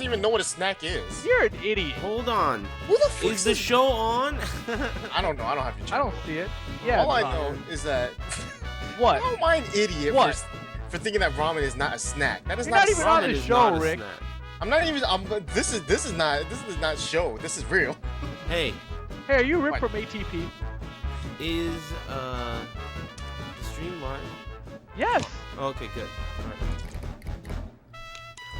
even know what a snack is. You're an idiot. Hold on. Who the fuck Is the show on? I don't know. I don't have your I channel. don't see it. Yeah. All I it's know on. is that What? how am I an idiot What? for thinking that ramen is not a snack? That is You're not, not a even snack. on the Ramen is show, not a Rick. snack. I'm not even. This is not show. This is real. Hey, Hey, are you Rick What? from ATP? is the stream live? Yes. Okay, good. All right.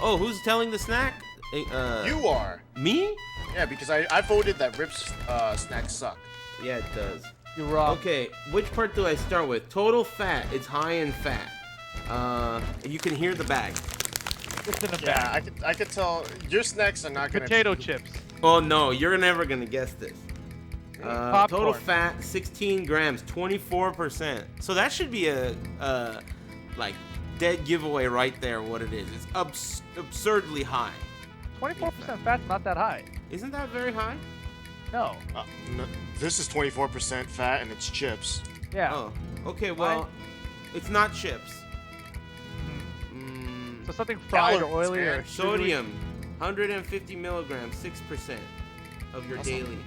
Oh, who's telling the snack? You are. Me? Yeah, because I voted that Rip's snacks suck. Yeah, it does. You're wrong. Okay, which part do I start with? Total fat. It's high in fat. You can hear the bag. It's in a Yeah, bag. I could tell your snacks are not gonna. Potato chips. Oh no, you're never gonna guess this. Total Popcorn. fat, 16 grams, 24%. So that should be a like dead giveaway right there. What it is? It's absurdly high. 24% fat's not that high. Isn't that very high? No. No, this is 24% fat and it's chips. Yeah. Oh, okay. Well, it's not chips. So something fried or Calories, oily man. or sugary. Sodium, 150 milligrams, 6% of your That's daily.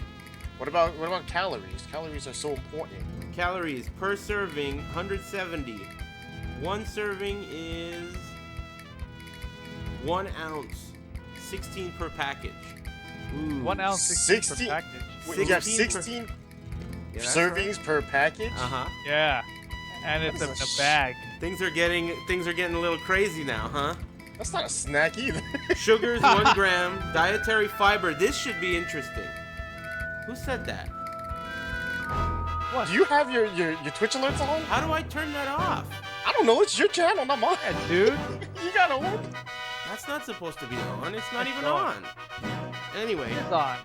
What about calories? Calories are so important. Calories per serving, 170. One serving is 1 ounce, 16 per package. Ooh. 1 ounce, 16 60 per package. Wait, you have 16 per- 16 Yeah, that's servings right. per package? Uh-huh. Yeah. And it's That in is a a bag. Things are getting a little crazy now, huh? That's not a snack either. Sugars 1 gram, dietary fiber. This should be interesting. Who said that? What? Do you have your Twitch alerts on? How do I turn that off? I don't know. It's your channel, not mine. Yeah, dude. You got on. That's not supposed to be on. It's not It's even on. on. Anyway, It's on.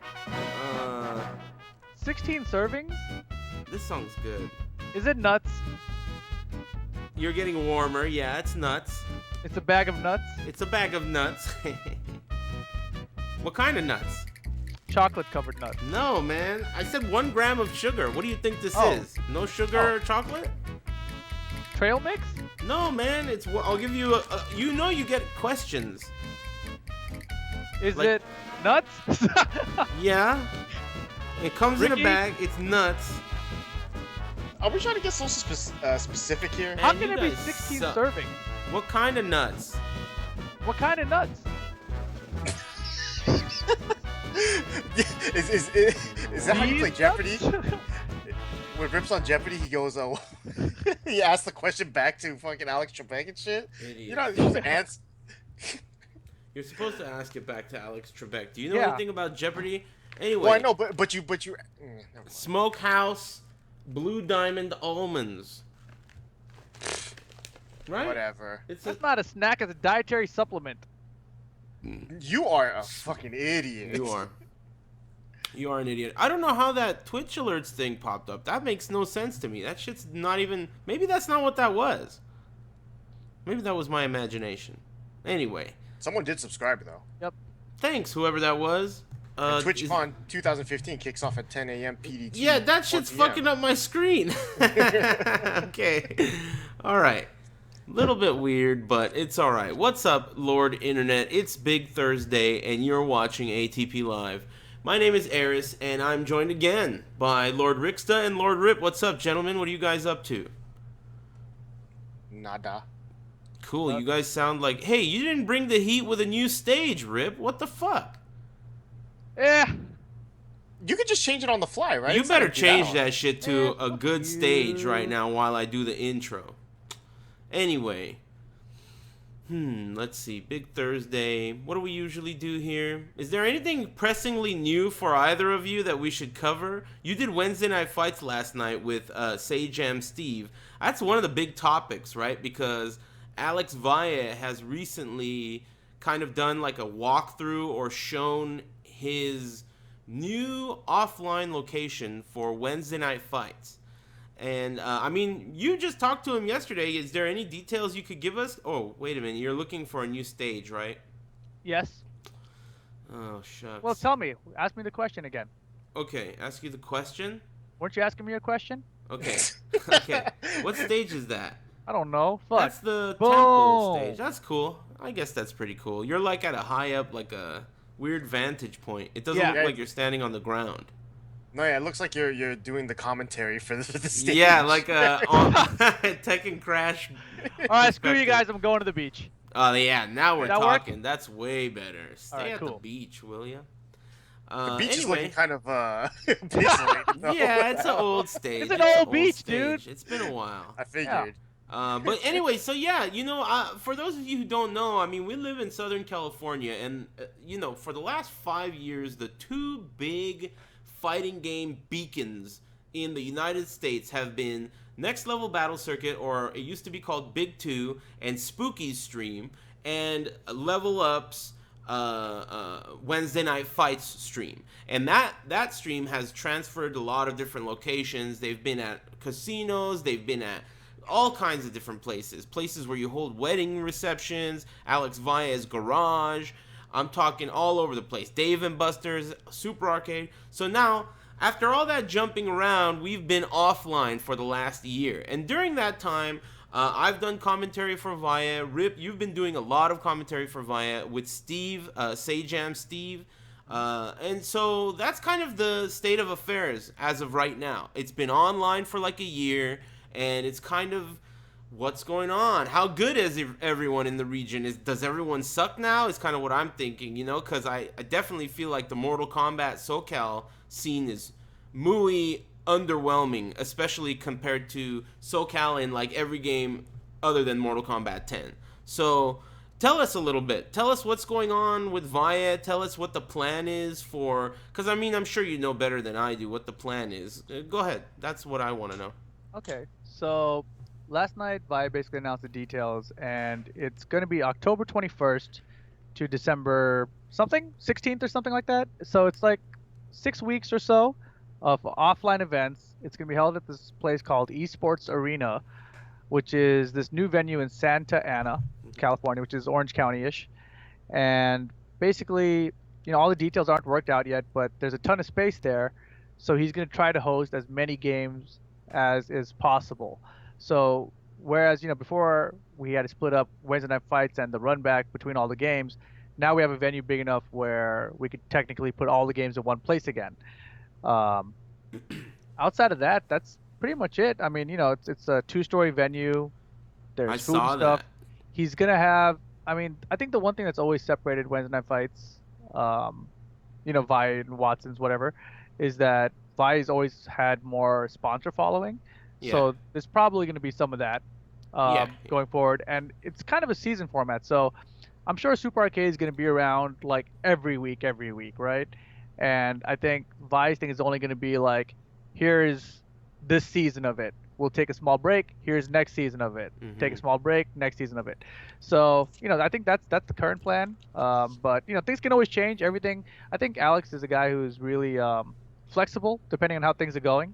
16 servings? this song's good. Is it nuts? You're getting warmer. Yeah, it's nuts. It's a bag of nuts? It's a bag of nuts. What kind of nuts? Chocolate covered nuts. No, man. I said 1 gram of sugar. What do you think this Oh. is? No sugar or chocolate? Trail mix? No, man. I'll give you you know you get questions. Is Like- it nuts? Yeah. It comes in a Ricky? bag. It's nuts. Are we trying to get so specific here? How Man, can you it be guys 16 suck. servings? What kind of nuts? What kind of nuts? is that how you play These Jeopardy? nuts? When Rip's on Jeopardy, he goes, he asks the question back to fucking Alex Trebek and shit. Idiot. You know, he's answer. You're supposed to ask it back to Alex Trebek. Do you know Yeah. anything about Jeopardy? Anyway, Well, I know, but you. Never mind. Smokehouse Blue Diamond Almonds. Right? Whatever. It's a, That's not a snack, it's a dietary supplement. You are a fucking idiot. you are. You are an idiot. I don't know how that Twitch alerts thing popped up. That makes no sense to me. That shit's not even... Maybe that's not what that was. Maybe that was my imagination. Anyway. Someone did subscribe though. Yep. Thanks, whoever that was. And Is- TwitchCon 2015 kicks off at 10 a.m. PDT. Yeah, that shit's 1 p.m. fucking up my screen. Okay. All right. Little bit weird, but it's all right. What's up, Lord Internet? It's Big Thursday, and you're watching ATP Live. My name is Eris, and I'm joined again by Lord Rixta and Lord Rip. What's up, gentlemen? What are you guys up to? Nada. Cool. You guys sound like... Hey, you didn't bring the heat with a new stage, Rip. What the fuck? Eh. You could just change it on the fly, right? You It's not better gonna be change hard. that shit to a fuck good stage you. right now while I do the intro. Anyway. Let's see. Big Thursday. What do we usually do here? Is there anything pressingly new for either of you that we should cover? You did Wednesday Night Fights last night with Sajam Steve. That's one of the big topics, right? Because Alex Valle has recently kind of done like a walkthrough or shown his new offline location for Wednesday Night Fights. And, I mean, you just talked to him yesterday. Is there any details you could give us? Oh, wait a minute. You're looking for a new stage, right? Yes. Oh, shucks. Well, tell me. Ask me the question again. Okay, ask you the question? Weren't you asking me a question? Okay. Okay. What stage is that? I don't know. Fuck. That's the temple Boom. stage. That's cool. I guess that's pretty cool. You're like at a high up, like a weird vantage point. It doesn't Yeah. look like you're standing on the ground. No, yeah, it looks like you're doing the commentary for the stage. Yeah, like on Tekken Crash. All right, screw you perspective. guys. I'm going to the beach. Oh yeah, now we're That work? talking. That's way better. Stay right, at the cool. beach, will ya? The beach is Anyway, looking kind of pixelated, though. yeah, it's an old stage. It's an old beach, dude. It's been a while. I figured. But anyway, so yeah, for those of you who don't know, I mean, we live in Southern California, and for the last 5 years, the two big fighting game beacons in the United States have been Next Level Battle Circuit, or it used to be called Big Two, and Spooky's stream, and Level Up's Wednesday Night Fights stream. And that stream has transferred a lot of different locations. They've been at casinos, they've been at all kinds of different places where you hold wedding receptions, Alex Valla's garage. I'm talking all over the place. Dave and Buster's, Super Arcade. So now, after all that jumping around, we've been offline for the last year. And during that time, I've done commentary for Vaya. Rip, you've been doing a lot of commentary for Vaya with Steve, Sayjam Steve. And so that's kind of the state of affairs as of right now. It's been online for like a year, and it's kind of what's going on. How good is everyone in the region? Does everyone suck now? Is kind of what I'm thinking, because I definitely feel like the Mortal Kombat SoCal scene is muy underwhelming, especially compared to SoCal in like every game other than Mortal Kombat 10. So tell us a little bit. Tell us what's going on with Vaya. Tell us what the plan is for, because I mean, I'm sure you know better than I do what the plan is. Go ahead. That's what I want to know. Okay, so last night Vi basically announced the details, and it's going to be October 21st to December something, 16th or something like that. So it's like 6 weeks or so of offline events. It's going to be held at this place called Esports Arena, which is this new venue in Santa Ana, California, which is Orange County-ish. And basically, all the details aren't worked out yet, but there's a ton of space there. So he's going to try to host as many games as is possible. So whereas before we had to split up Wednesday Night Fights and the run back between all the games, now we have a venue big enough where we could technically put all the games in one place again. Outside of that, that's pretty much it. I mean, it's a 2-story venue. There's I food saw and stuff. that. He's gonna have. I mean, I think the one thing that's always separated Wednesday Night Fights, Vi and Watson's whatever, is that Vi's always had more sponsor following. Yeah. So there's probably going to be some of that going forward. And it's kind of a season format. So I'm sure Super Arcade is going to be around like every week, right? And I think Vi's thing is only going to be like, here's this season of it. We'll take a small break. Here's next season of it. Mm-hmm. Take a small break. Next season of it. So, I think that's the current plan. But, things can always change. Everything. I think Alex is a guy who's really flexible depending on how things are going.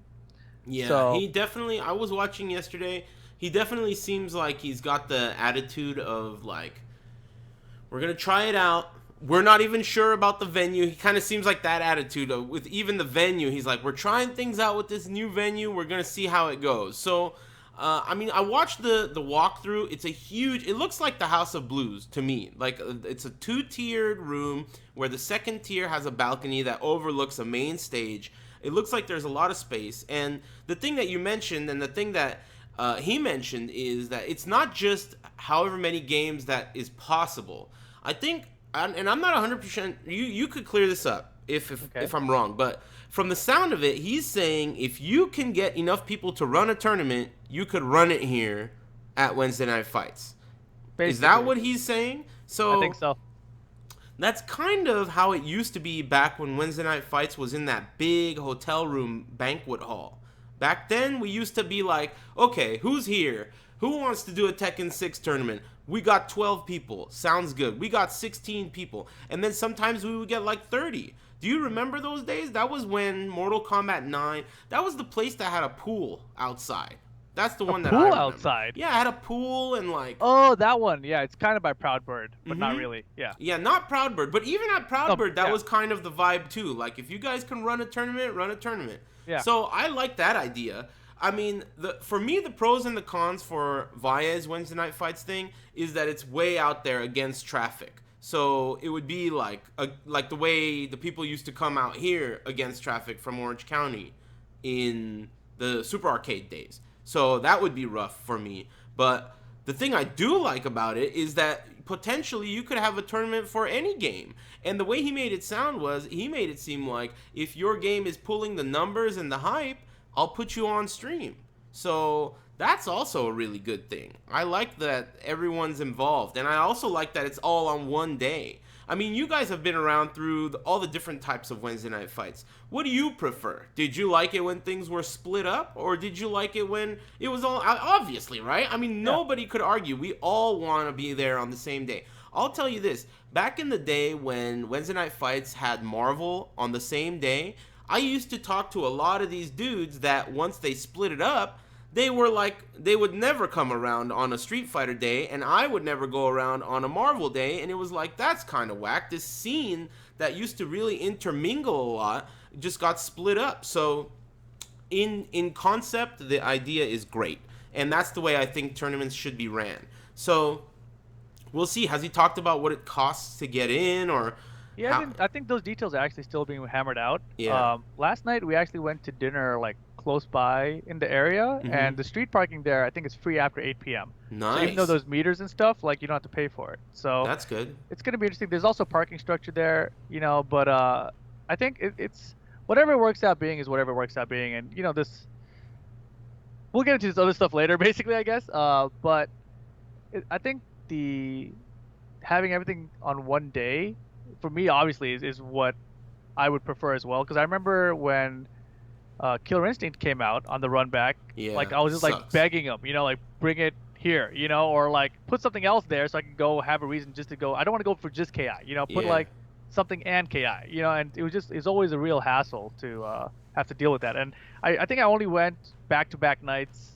Yeah, so, he definitely, I was watching yesterday, he definitely seems like he's got the attitude of like, we're going to try it out. We're not even sure about the venue. He kind of seems like that attitude of, with even the venue. He's like, we're trying things out with this new venue. We're going to see how it goes. So, I mean, I watched the walkthrough. It's it looks like the House of Blues to me. Like, it's a 2-tiered room where the second tier has a balcony that overlooks a main stage. It looks like there's a lot of space. And the thing that you mentioned and the thing that he mentioned is that it's not just however many games that is possible. I think, and I'm not 100%, you could clear this up if I'm wrong, but from the sound of it, he's saying if you can get enough people to run a tournament, you could run it here at Wednesday Night Fights. Basically. Is that what he's saying? So I think so. That's kind of how it used to be back when Wednesday Night Fights was in that big hotel room banquet hall. Back then, we used to be like, okay, who's here? Who wants to do a Tekken 6 tournament? We got 12 people. Sounds good. We got 16 people. And then sometimes we would get like 30. Do you remember those days? That was when Mortal Kombat 9, that was the place that had a pool outside. That's the one that I remember. Pool outside? Yeah, it had a pool and like... Oh, that one. Yeah, it's kind of by Proudbird, but not really. Yeah. Yeah, not Proudbird. But even at Proudbird, that was kind of the vibe too. Like, if you guys can run a tournament, run a tournament. Yeah. So I like that idea. I mean, for me, the pros and the cons for Valla's Wednesday Night Fights thing is that it's way out there against traffic. So it would be like the way the people used to come out here against traffic from Orange County in the Super Arcade days. So that would be rough for me. But the thing I do like about it is that potentially you could have a tournament for any game. And the way he made it sound was he made it seem like if your game is pulling the numbers and the hype, I'll put you on stream. So that's also a really good thing. I like that everyone's involved. And I also like that it's all on one day. I mean, you guys have been around through all the different types of Wednesday night fights. What do you prefer? Did you like it when things were split up? Or did you like it when it was all... Obviously, right? I mean, nobody could argue. We all want to be there on the same day. I'll tell you this. Back in the day when Wednesday night fights had Marvel on the same day, I used to talk to a lot of these dudes that once they split it up, they were like, they would never come around on a Street Fighter day, and I would never go around on a Marvel day, and it was like, that's kind of whack. This scene that used to really intermingle a lot just got split up. So in concept, the idea is great, and that's the way I think tournaments should be ran. So we'll see. Has he talked about what it costs to get in, or... Yeah, I think those details are actually still being hammered out. Yeah. Last night we actually went to dinner like close by in the area, and the street parking there I think is free after 8 p.m. Nice. So even though those meters and stuff, like you don't have to pay for it. So that's good. It's gonna be interesting. There's also parking structure there, but I think it's whatever it works out being is whatever it works out being, and this. We'll get into this other stuff later, basically, I guess. But I think having everything on one day, for me, obviously, is what I would prefer as well. Because I remember when Killer Instinct came out on the run back, like I was just like begging him, like bring it here, or like put something else there so I can go have a reason just to go. I don't want to go for just KI, put like something and KI, and it's always a real hassle to have to deal with that. And I think I only went back-to-back nights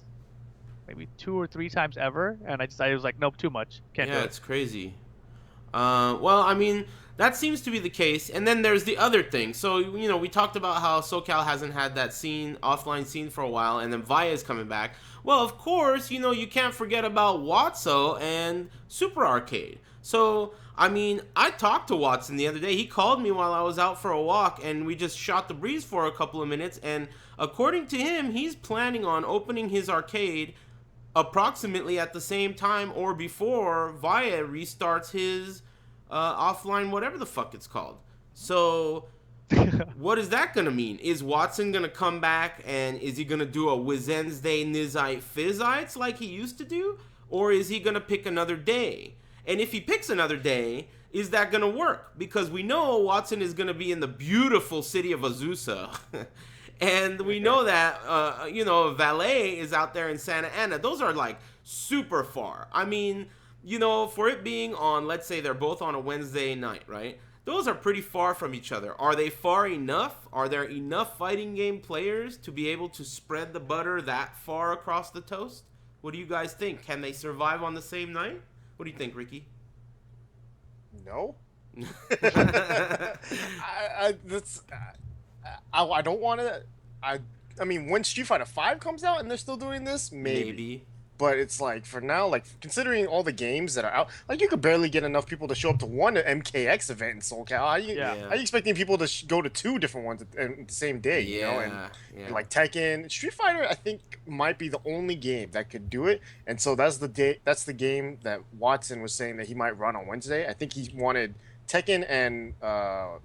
maybe 2 or 3 times ever, and I was like, nope, too much, can't do it. Yeah, it's crazy. Well, I mean, that seems to be the case. And then there's the other thing. So, we talked about how SoCal hasn't had that offline scene for a while, and then Valla's coming back. Well, of course, you can't forget about Watso and Super Arcade. So, I mean, I talked to Watson the other day. He called me while I was out for a walk, and we just shot the breeze for a couple of minutes. And according to him, he's planning on opening his arcade approximately at the same time or before Valla restarts his offline whatever the fuck it's called. So what is that gonna mean? Is Watson gonna come back, and is he gonna do a Wednesday Nizite Fizzites like he used to do? Or is he gonna pick another day? And if he picks another day, is that gonna work? Because we know Watson is gonna be in the beautiful city of Azusa. And we know that, Valet is out there in Santa Ana. Those are, like, super far. I mean, for it being on, let's say they're both on a Wednesday night, right? Those are pretty far from each other. Are they far enough? Are there enough fighting game players to be able to spread the butter that far across the toast? What do you guys think? Can they survive on the same night? What do you think, Ricky? No. I don't want to. I mean, when Street Fighter 5 comes out and they're still doing this, maybe. But it's like, for now, like, considering all the games that are out, like, you could barely get enough people to show up to one MKX event in SoCal. How are you expecting people to go to 2 different ones at the same day, And like Tekken, Street Fighter, I think, might be the only game that could do it. And so that's the game that Watson was saying that he might run on Wednesday. I think he wanted Tekken and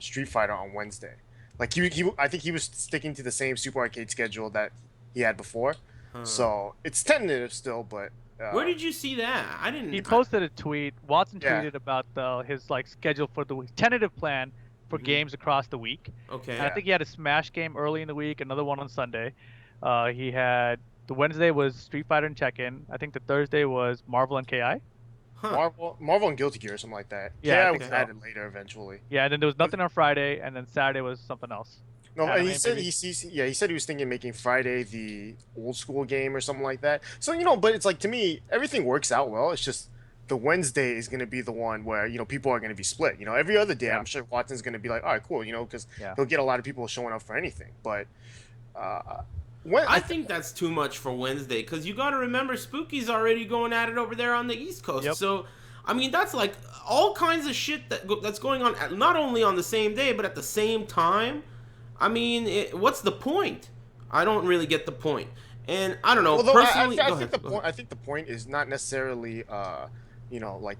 Street Fighter on Wednesday. Like, I think he was sticking to the same Super Arcade schedule that he had before. So it's tentative still, but where did you see that? I didn't. He posted a tweet. Watson tweeted about his like schedule for the week, tentative plan for games across the week. Okay. And I think he had a Smash game early in the week, another one on Sunday. He had the Wednesday was Street Fighter and Tekken. I think the Thursday was Marvel and KI. Marvel and Guilty Gear or something like that. Yeah, KI was added later eventually. Yeah, and then there was nothing on Friday, and then Saturday was something else. No, and he said he said he was thinking of making Friday the old school game or something like that. So, but it's like, to me, everything works out well. It's just the Wednesday is going to be the one where, people are going to be split. Every other day, I'm sure Watson's going to be like, all right, cool, because he'll get a lot of people showing up for anything. But I think that's too much for Wednesday, because you got to remember Spooky's already going at it over there on the East Coast. Yep. So, I mean, that's like all kinds of shit that's going on, not only on the same day, but at the same time. I mean, what's the point? I don't really get the point. And I don't know. Although Personally, I think the point is not necessarily, you know, like,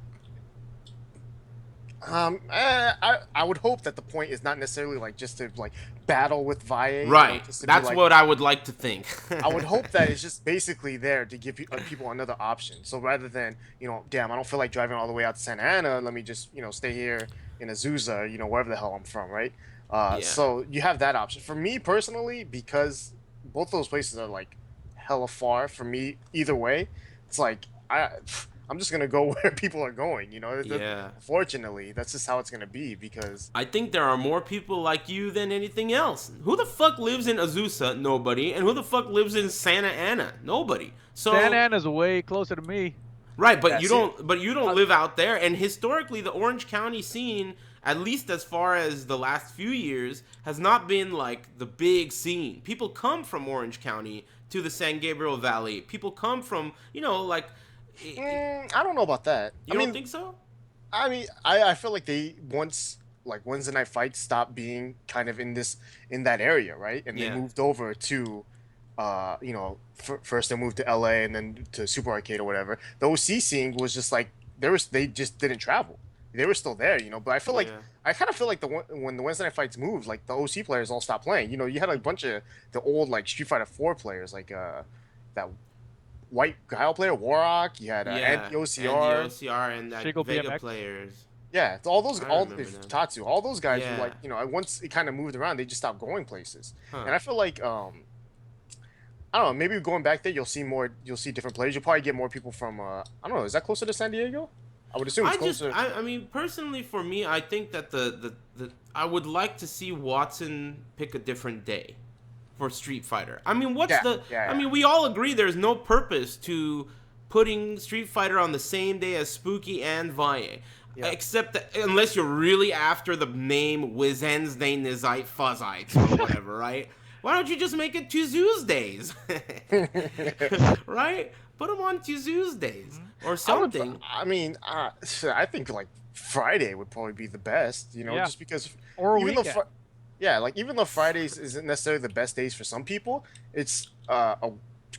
I would hope that the point is not necessarily like just to like battle with VIA. Right. You know, That's like, what I would like to think. I would hope that it's just basically there to give people another option. So rather than, you know, damn, I don't feel like driving all the way out to Santa Ana, let me just, you know, stay here in Azusa, you know, wherever the hell I'm from, right? So you have that option. For me personally, because both those places are like hella far for me either way, it's like I'm just gonna go where people are going, you know. Yeah. Fortunately, that's just how it's gonna be, because I think there are more people like you than anything else. Who the fuck lives in Azusa? Nobody. And who the fuck lives in Santa Ana? Nobody. So Santa Ana's way closer to me. right, but you don't live out there. And historically, the Orange County scene, at least as far as the last few years, has not been like the big scene. People come from Orange County to the San Gabriel Valley. People come from, you know, like. I don't know about that. You don't think so? I mean, I feel like they once like Wednesday Night Fights stopped being kind of in that area, right? And they moved over to, you know, first they moved to LA and then to Super Arcade or whatever. The OC scene was just like they just didn't travel. They were still there, you know. But I feel like I kind of feel like when the Wednesday Night Fights moved, like the OC players all stopped playing. You know, you had like, a bunch of the old like Street Fighter 4 players, like that white Guile player Warrock. You had OCR and that Shigo Vega BMX. players. Yeah, all those, I remember them. Tatsu, all those guys Yeah. were like, you know, once it kind of moved around, they just stopped going places. Huh. And I feel like, I don't know, maybe going back there, you'll see different players. You'll probably get more people from, I don't know, is that closer to San Diego? I would assume it's closer. I mean, personally, for me, I think that the I would like to see Watson pick a different day for Street Fighter. I mean, I mean, we all agree there's no purpose to putting Street Fighter on the same day as Spooky and VIA. Yeah. Except that, unless you're really after the name Wizensday Nizite Fuzzite or whatever, right? Why don't you just make it Tuesdays? Right? Put them on Tuesdays or something. I think like Friday would probably be the best, you know, just because or even weekend. even though Fridays isn't necessarily the best days for some people, it's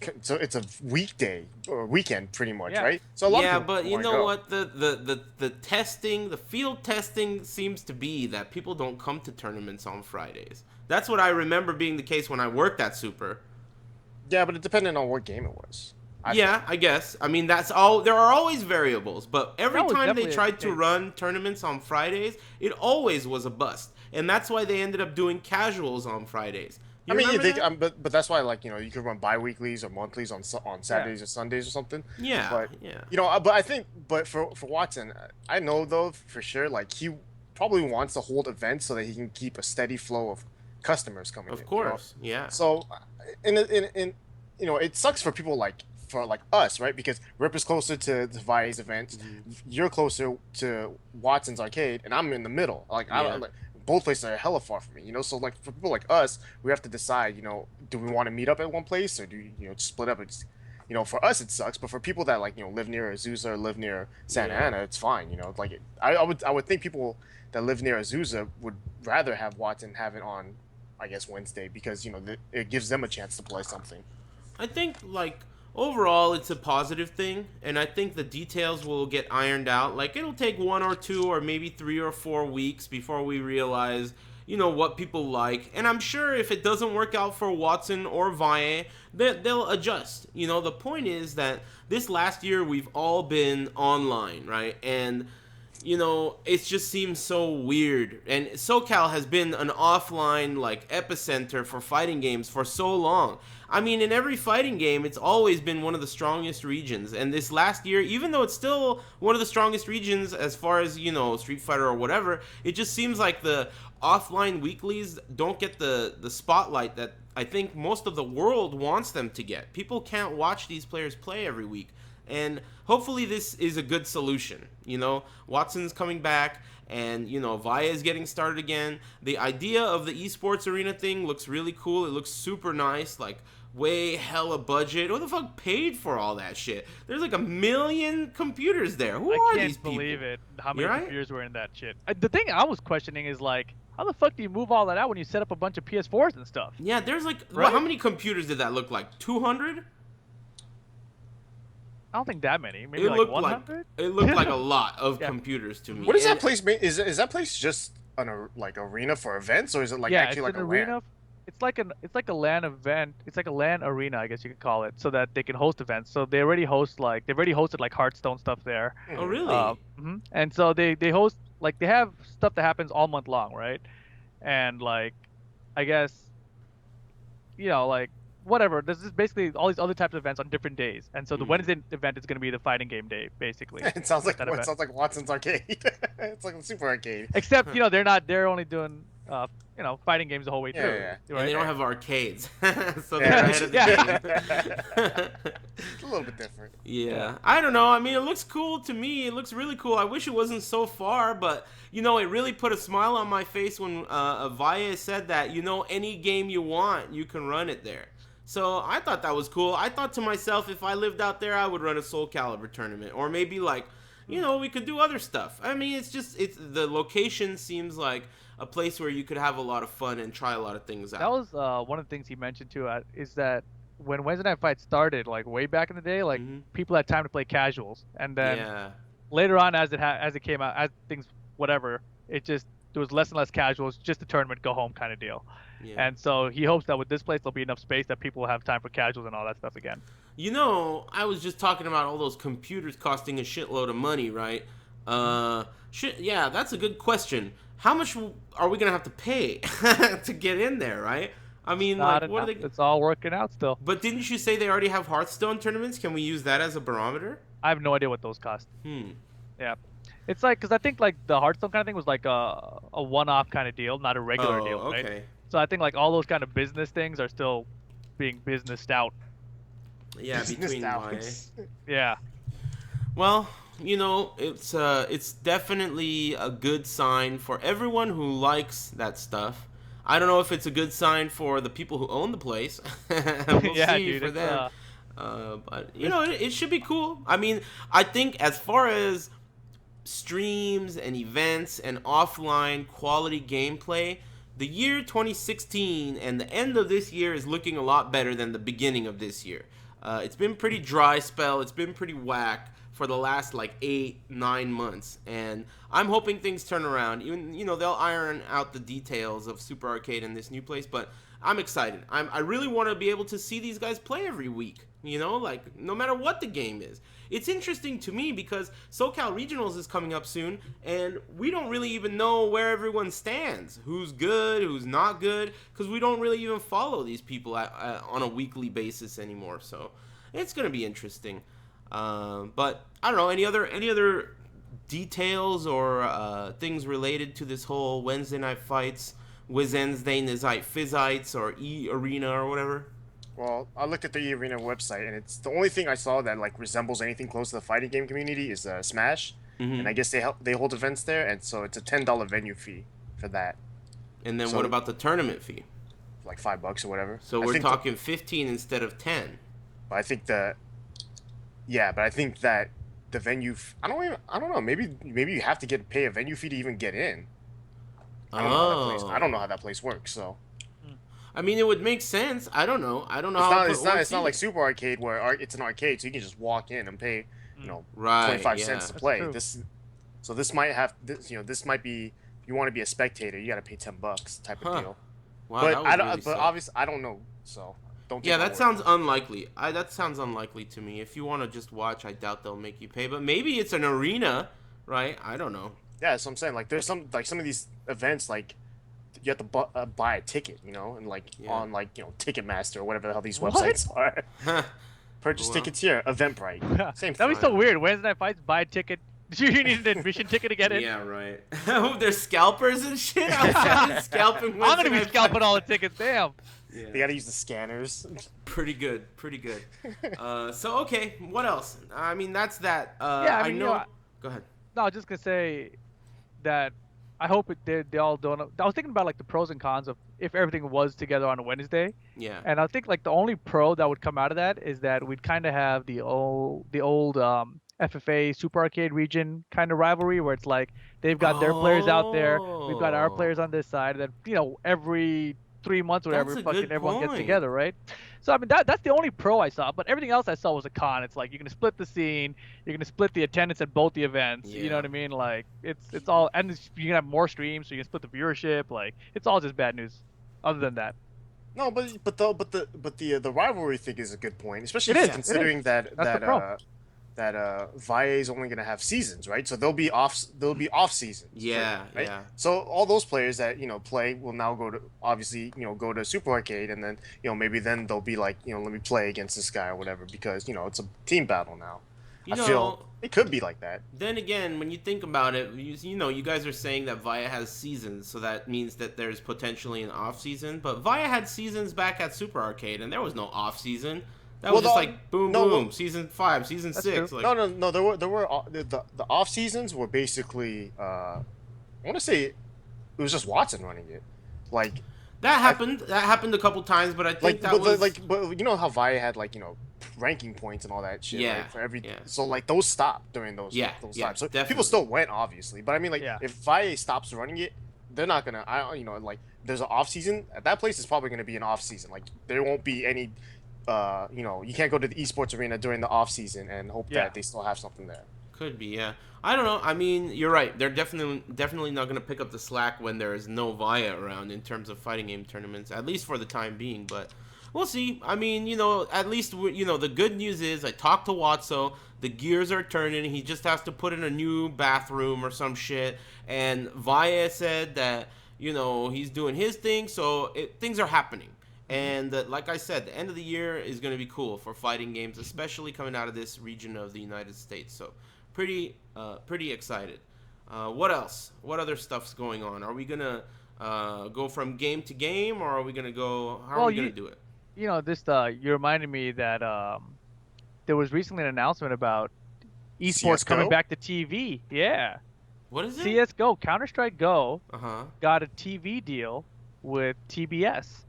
it's a weekday or weekend pretty much, right? So a lot of people but you know go. what, the testing, the field testing seems to be that people don't come to tournaments on Fridays. That's what I remember being the case when I worked at Super. Yeah, but it depended on what game it was. I guess. I mean, that's all. There are always variables, but every time they tried to case. run tournaments on Fridays, it always was a bust, and that's why they ended up doing casuals on Fridays. You but that's why, like, you know, you could run bi-weeklies or monthlies on Saturdays or Sundays or something. Yeah, but you know, but I think, for Watson, I know though for sure, like, he probably wants to hold events so that he can keep a steady flow of customers coming in. Of course, you know? So, in you know, it sucks for people like us, right? Because Rip is closer to VIA's events, you're closer to Watson's arcade, and I'm in the middle. Like, both places are hella far from me, you know. So like for people like us, we have to decide, you know, do we want to meet up at one place or do you know, split up? It's, you know, for us it sucks, but for people that, like, you know, live near Azusa or live near Santa Ana, it's fine, you know. Like I would think people that live near Azusa would rather have Watson have it on, I guess, Wednesday, because, you know, it gives them a chance to play something. I think, like, overall, it's a positive thing, and I think the details will get ironed out. Like, it'll take 1 or 2 or maybe 3 or 4 weeks before we realize, you know, what people like. And I'm sure if it doesn't work out for Watson or VIA, they'll adjust. You know, the point is that this last year we've all been online, right? And, you know, it just seems so weird. And SoCal has been an offline, like, epicenter for fighting games for so long. I mean, in every fighting game, it's always been one of the strongest regions. And this last year, even though it's still one of the strongest regions as far as, you know, Street Fighter or whatever, it just seems like the offline weeklies don't get the spotlight that I think most of the world wants them to get. People can't watch these players play every week. And hopefully this is a good solution. You know, Watson's coming back, and VIA is getting started again. The idea of the esports arena thing looks really cool. It looks super nice, like way hella budget. Who the fuck paid for all that shit? There's like 1 million computers there. Who are these people? I can't believe it. How many You're right? computers were in that shit? The thing I was questioning is like, how the fuck do you move all that out when you set up a bunch of PS4s and stuff? Yeah, there's like, Right? how many computers did that look like? 200? I don't think that many. Maybe It like looked 100. it looked like a lot of Yeah. computers to me. What is that And- place? Is that place just an like arena for events, or is it like yeah, actually it's like an a arena. LAN? It's like a LAN event. It's like a LAN arena, I guess you could call it, so that they can host events. So they've already hosted like Hearthstone stuff there. Oh, really? Mhm. And so they host, like, they have stuff that happens all month long, right? And like, I guess, like, whatever. There's just basically all these other types of events on different days. And so the Mhm. Wednesday event is going to be the fighting game day, basically. It sounds like That it event. sounds like Watson's Arcade. It's like a super arcade. Except, they're only doing fighting games the whole way Yeah, through. yeah. Right? And they don't have arcades, so Yeah. they're ahead of the game. It's a little bit different. Yeah, I don't know. I mean, it looks cool to me. It looks really cool. I wish it wasn't so far, but it really put a smile on my face when Avaya said that any game you want, you can run it there. So I thought that was cool. I thought to myself, if I lived out there, I would run a Soul Calibur tournament, or maybe like, we could do other stuff. I mean, it's the location seems like a place where you could have a lot of fun and try a lot of things out. That was one of the things he mentioned too. Is that when Wednesday Night Fights started, like way back in the day, like people had time to play casuals, and then Yeah. later on, as it came out, as things whatever, there was less and less casuals, just a tournament, go home kind of deal. Yeah. And so he hopes that with this place, there'll be enough space that people will have time for casuals and all that stuff again. I was just talking about all those computers costing a shitload of money, right? Yeah, that's a good question. How much are we gonna have to pay to get in there, right? I mean, Not like, what are enough. they? It's all working out still. But didn't you say they already have Hearthstone tournaments? Can we use that as a barometer? I have no idea what those cost. Hmm. Yeah. It's like, because I think like the Hearthstone kind of thing was like a one-off kind of deal, not a regular deal, right? Okay. So I think like all those kind of business things are still being businessed out. Yeah, Business between hours. Yeah. Well, it's definitely a good sign for everyone who likes that stuff. I don't know if it's a good sign for the people who own the place. We'll Yeah, see dude, for it's, them. But it should be cool. I mean, I think as far as streams and events and offline quality gameplay, the year 2016 and the end of this year is looking a lot better than the beginning of this year. It's been pretty dry spell. It's been pretty whack for the last like 8-9 months, and I'm hoping things turn around. Even they'll iron out the details of Super Arcade in this new place, but I'm excited. I really want to be able to see these guys play every week. Like no matter what the game is. It's interesting to me because SoCal Regionals is coming up soon, and we don't really even know where everyone stands. Who's good, who's not good, because we don't really even follow these people on a weekly basis anymore. So it's gonna be interesting. But I don't know, any other details or things related to this whole Wednesday Night Fights, Wednesday Night Fizzites, or E-Arena or whatever? Well, I looked at the E-Arena website, and it's the only thing I saw that like resembles anything close to the fighting game community is Smash, and I guess they hold events there, and so it's a $10 venue fee for that, And then So- what about the tournament fee? like $5 or whatever. So I we're think talking 15 instead of 10. but I think that the venue. I don't know. Maybe you have to pay a venue fee to even get in. I don't know how that place works. So I mean, it would make sense. I don't know. I don't know it's how not. it It's not. works It's not either. like Super Arcade where it's an arcade, so you can just walk in and pay, Right, 25 yeah. cents to That's play. true. This might be. If you want to be a spectator, you got to pay $10 type of Huh. deal. Wow, But that would really but suck. obviously I don't know. So don't. take Yeah, my that word sounds for it. unlikely. That sounds unlikely to me. If you want to just watch, I doubt they'll make you pay. But maybe it's an arena, right? I don't know. Yeah, that's what I'm saying. Like there's some of these events like you have to buy a ticket, and like Yeah. on like Ticketmaster or whatever the hell these What? websites are. Huh. Purchase Wow. tickets here, Eventbrite. Same That'd be thing. so weird. Wednesday Night Fights, buy a ticket. You need an admission ticket to get in. Yeah, right. Oh, there's scalpers and shit outside scalping. I'm gonna be Wednesday scalping Night all the tickets. Damn. Fights. They gotta use the scanners. Pretty good. So okay, what else? I mean, that's that. Yeah, I mean, know. Go ahead. No, I was just gonna say, that I hope they all don't. I was thinking about like the pros and cons of if everything was together on a Wednesday. Yeah. And I think like the only pro that would come out of that is that we'd kind of have the old FFA Super Arcade region kind of rivalry where it's like they've got their players out there, we've got our players on this side, and then every 3 months or whatever, That's a fucking good everyone gets point. together, right? So I mean that's the only pro I saw, but everything else I saw was a con. It's like you're gonna split the scene, you're gonna split the attendance at both the events. You know Yeah. what I mean? Like it's all, and you're gonna have more streams, so you can split the viewership. Like it's all just bad news. Other than that, No, but the rivalry thing is a good point, especially It is, it considering is. that That's the pro. VIA is only going to have seasons, right? So they'll be off seasons. Yeah, right? yeah. So all those players that play will now go to, obviously, go to Super Arcade, and then maybe then they'll be like, let me play against this guy or whatever, because it's a team battle now. I feel it could be like that. Then again, when you think about it, you guys are saying that VIA has seasons, so that means that there's potentially an off season. But VIA had seasons back at Super Arcade, and there was no off season. That was just like boom, boom, season 5, season 6. true. Like, No. There were the off seasons were basically. I want to say it was just Watson running it, like. that happened. That happened a couple times, but I think But you know how VIA had ranking points and all that shit, Yeah, right? For every yeah. so those stopped during those Yeah, those yeah, times. So definitely. people still went, obviously, but I mean, Yeah. if VIA stops running it, they're not gonna. There's an off season. That place is probably gonna be an off season. Like there won't be any. You can't go to the esports arena during the off season and hope Yeah. that they still have something there. Could be, yeah. I don't know. I mean, you're right. They're definitely not going to pick up the slack when there is no VIA around in terms of fighting game tournaments, at least for the time being. But we'll see. I mean, at least the good news is I talked to Watso. The gears are turning. He just has to put in a new bathroom or some shit. And VIA said that he's doing his thing, so things are happening. And like I said, the end of the year is going to be cool for fighting games, especially coming out of this region of the United States. So pretty excited. What else? What other stuff's going on? Are we going to go from game to game, or are we going to go... How are we going to do it? You reminded me that there was recently an announcement about esports CS:GO? coming back to TV. Yeah. What is it? CS:GO, Counter-Strike Go, Uh-huh. got a TV deal with TBS.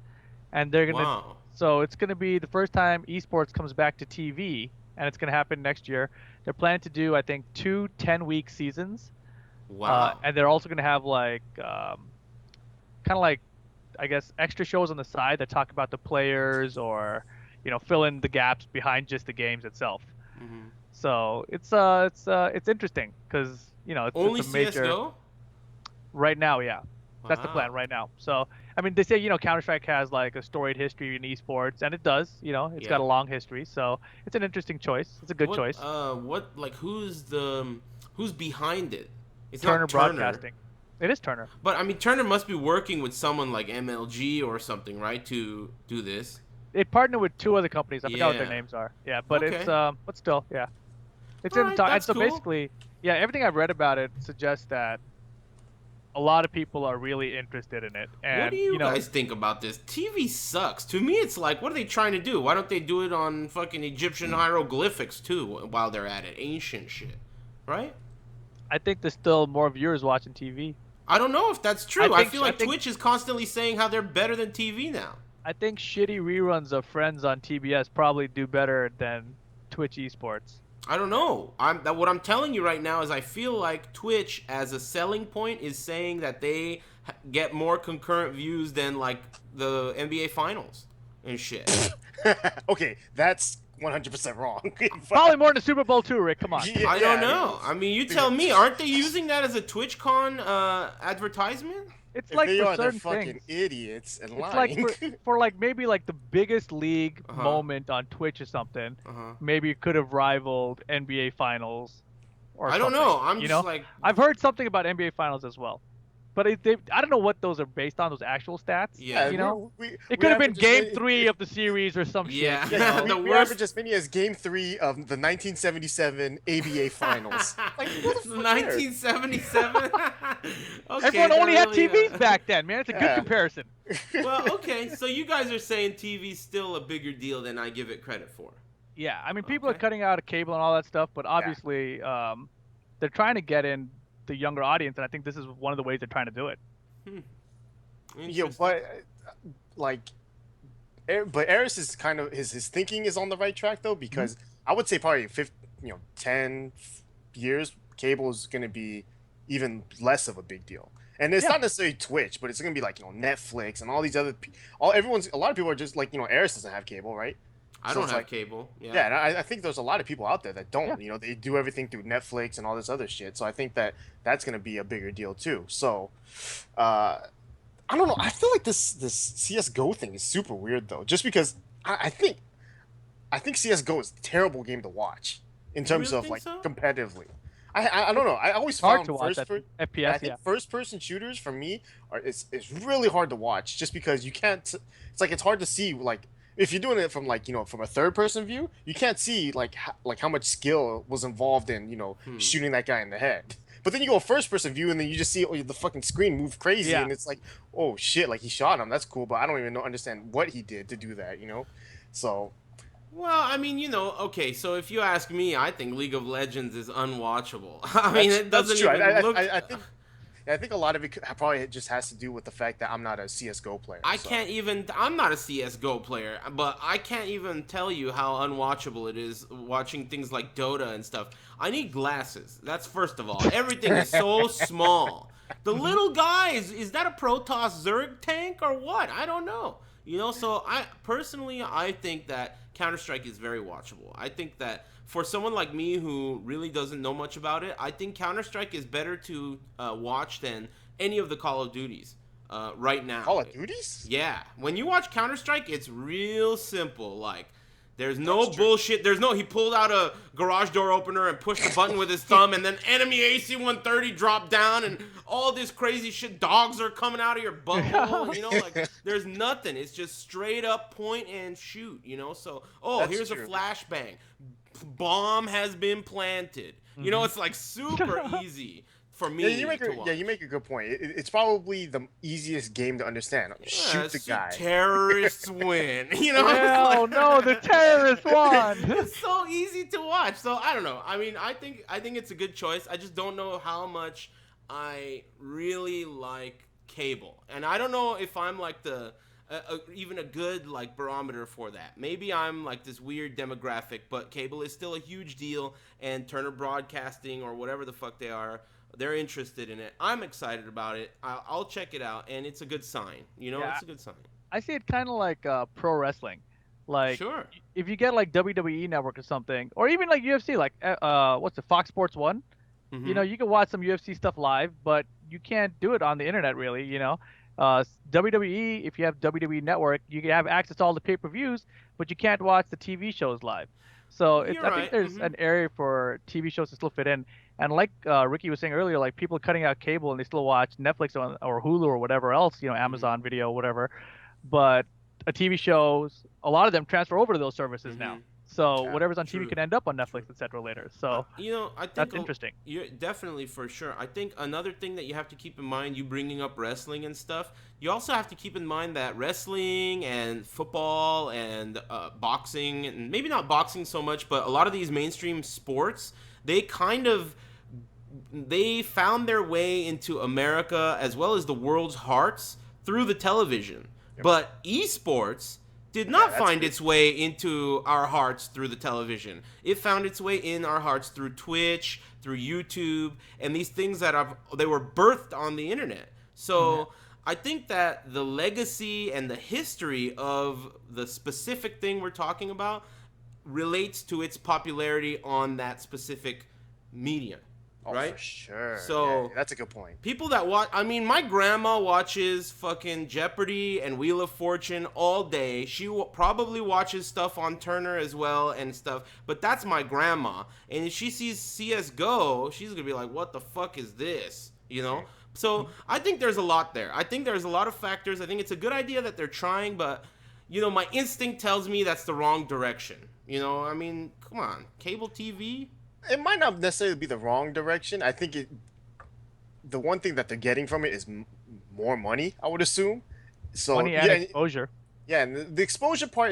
And they're going to... Wow. So it's going to be the first time esports comes back to TV, and it's going to happen next year. They're planning to do, I think, 2 10-week seasons. Wow. And they're also going to have kind of like, I guess, extra shows on the side that talk about the players or, fill in the gaps behind just the games itself. Mm-hmm. So it's interesting because Only it's a major. CS:GO? Right now, yeah. That's the Wow. plan right now. So, I mean, they say, Counter-Strike has like a storied history in esports, and it does, it's got a long history. So it's an interesting choice. It's a good choice. Who's behind it? It's Turner not Turner. Broadcasting. It is Turner. But I mean, Turner must be working with someone like MLG or something, right, to do this. They partner with 2 other companies. I forgot what their Yeah. names are. Yeah, but Okay. it's but still, yeah. It's All in the right, talk. And that's so cool. basically, yeah, everything I've read about it suggests that a lot of people are really interested in it. And What do you guys think about this? TV sucks. To me, it's like, what are they trying to do? Why don't they do it on fucking Egyptian hieroglyphics too while they're at it? Ancient shit, right? I think there's still more viewers watching TV. I don't know if that's true. I feel like think- Twitch is constantly saying how they're better than TV now. I think shitty reruns of Friends on TBS probably do better than Twitch esports. I don't know. What I'm telling you right now is I feel like Twitch, as a selling point, is saying that they get more concurrent views than like the NBA Finals and shit. Okay, that's 100% wrong. Probably more than the Super Bowl too, Rick. Come on. Yeah, I don't know. I mean, you tell me. Aren't they using that as a TwitchCon advertisement? It's If like they for are, they're certain fucking things. idiots and It's lying. like for like maybe like the biggest league Uh-huh. moment on Twitch or something. Uh-huh. Maybe it could have rivaled NBA Finals. Or I don't something, know. I'm you just know? like, I've heard something about NBA Finals as well, but I don't know what those are based on. Those actual stats. Yeah. You know, we it could have been average Game as 3 of the series or some Yeah. shit. You know? The we worst- average as many as Game 3 of the 1977 ABA Finals. Like, who the fuck cares? 1977. Okay, Everyone that only had really, TVs back then, man. It's a good Yeah. comparison. Well, okay. So you guys are saying TV's still a bigger deal than I give it credit for. Yeah, I mean, people are Okay. cutting out a cable and all that stuff, but obviously, they're trying to get in the younger audience, and I think this is one of the ways they're trying to do it. Yeah, but like, but Eris is kind of his thinking is on the right track though, because I would say probably 10 years, cable is going to be even less of a big deal. And it's not necessarily Twitch, but it's going to be like, Netflix and all these other a lot of people are just like, Eris doesn't have cable, right? I don't have cable. Yeah, and I think there's a lot of people out there that don't. They do everything through Netflix and all this other shit. So I think that's going to be a bigger deal too. So, I don't know. I feel like this CS:GO thing is super weird though, just because I think CS:GO is a terrible game to watch in terms of like competitively. I don't know. I always found first person shooters for me it's really hard to watch just because you can't. It's like it's hard to see like. If you're doing it from like from a third person view, you can't see like how much skill was involved in shooting that guy in the head. But then you go first person view and then you just see the fucking screen move crazy and it's like, oh shit, like he shot him. That's cool, but I don't even understand what he did to do that, So. Well, I mean, okay, so if you ask me, I think League of Legends is unwatchable. I mean, it doesn't even look. I think a lot of it probably just has to do with the fact that I'm not a CS:GO player. I'm not a CS:GO player, but I can't even tell you how unwatchable it is watching things like Dota and stuff. I need glasses. That's first of all. Everything is so small. The little guy, is that a Protoss Zerg tank or what? I don't know. So I think that Counter-Strike is very watchable. I think that for someone like me who really doesn't know much about it, I think Counter-Strike is better to watch than any of the Call of Duties right now. Call of Duties? Yeah. When you watch Counter-Strike, it's real simple. Like, there's no bullshit. He pulled out a garage door opener and pushed the button with his thumb, and then enemy AC-130 dropped down, and all this crazy shit. Dogs are coming out of your butthole, like, there's nothing. It's just straight up point and shoot, So, here's a flashbang. Bomb has been planted. It's like super easy for me to watch. Yeah, you make a good point. It's probably the easiest game to understand. Shoot the guy. Terrorists win. Hell no, the terrorists won. It's so easy to watch. So I don't know. I mean, I think it's a good choice. I just don't know how much I really like cable, and I don't know if I'm like even a good like barometer for that. Maybe I'm like this weird demographic, but cable is still a huge deal, and Turner Broadcasting or whatever the fuck they are, they're interested in it. I'm excited about it. I'll check it out, and it's a good sign. It's a good sign. I see it kind of like pro wrestling. Like, sure. If you get like WWE Network or something, or even like UFC, like what's it, Fox Sports 1? You can watch some UFC stuff live, but you can't do it on the internet really. WWE, if you have WWE Network, you can have access to all the pay-per-views, but you can't watch the TV shows live. So I think there's an area for TV shows to still fit in. And like Ricky was saying earlier, like people cutting out cable and they still watch Netflix or Hulu or whatever else, Amazon Video, whatever. But a TV shows, a lot of them transfer over to those services now. So whatever's on TV can end up on Netflix, etc. later. So I think that's interesting. You're definitely, for sure. I think another thing that you have to keep in mind, you bringing up wrestling and stuff, you also have to keep in mind that wrestling and football and boxing, and maybe not boxing so much, but a lot of these mainstream sports, they found their way into America as well as the world's hearts through the television. Yep. But esports did not find its way into our hearts through the television. It found its way in our hearts through Twitch, through YouTube, and these things they were birthed on the internet. So I think that the legacy and the history of the specific thing we're talking about relates to its popularity on that specific medium. Right? For sure. So that's a good point. People that watch, I mean, my grandma watches fucking Jeopardy and Wheel of Fortune all day. She probably watches stuff on Turner as well and stuff, but that's my grandma. And if she sees CS:GO, she's gonna be like, what the fuck is this? So I think there's a lot there. I think there's a lot of factors. I think it's a good idea that they're trying, but my instinct tells me that's the wrong direction. I mean, come on, cable TV. It might not necessarily be the wrong direction. I think the one thing that they're getting from it is more money, I would assume. So money and exposure. Yeah, and the exposure part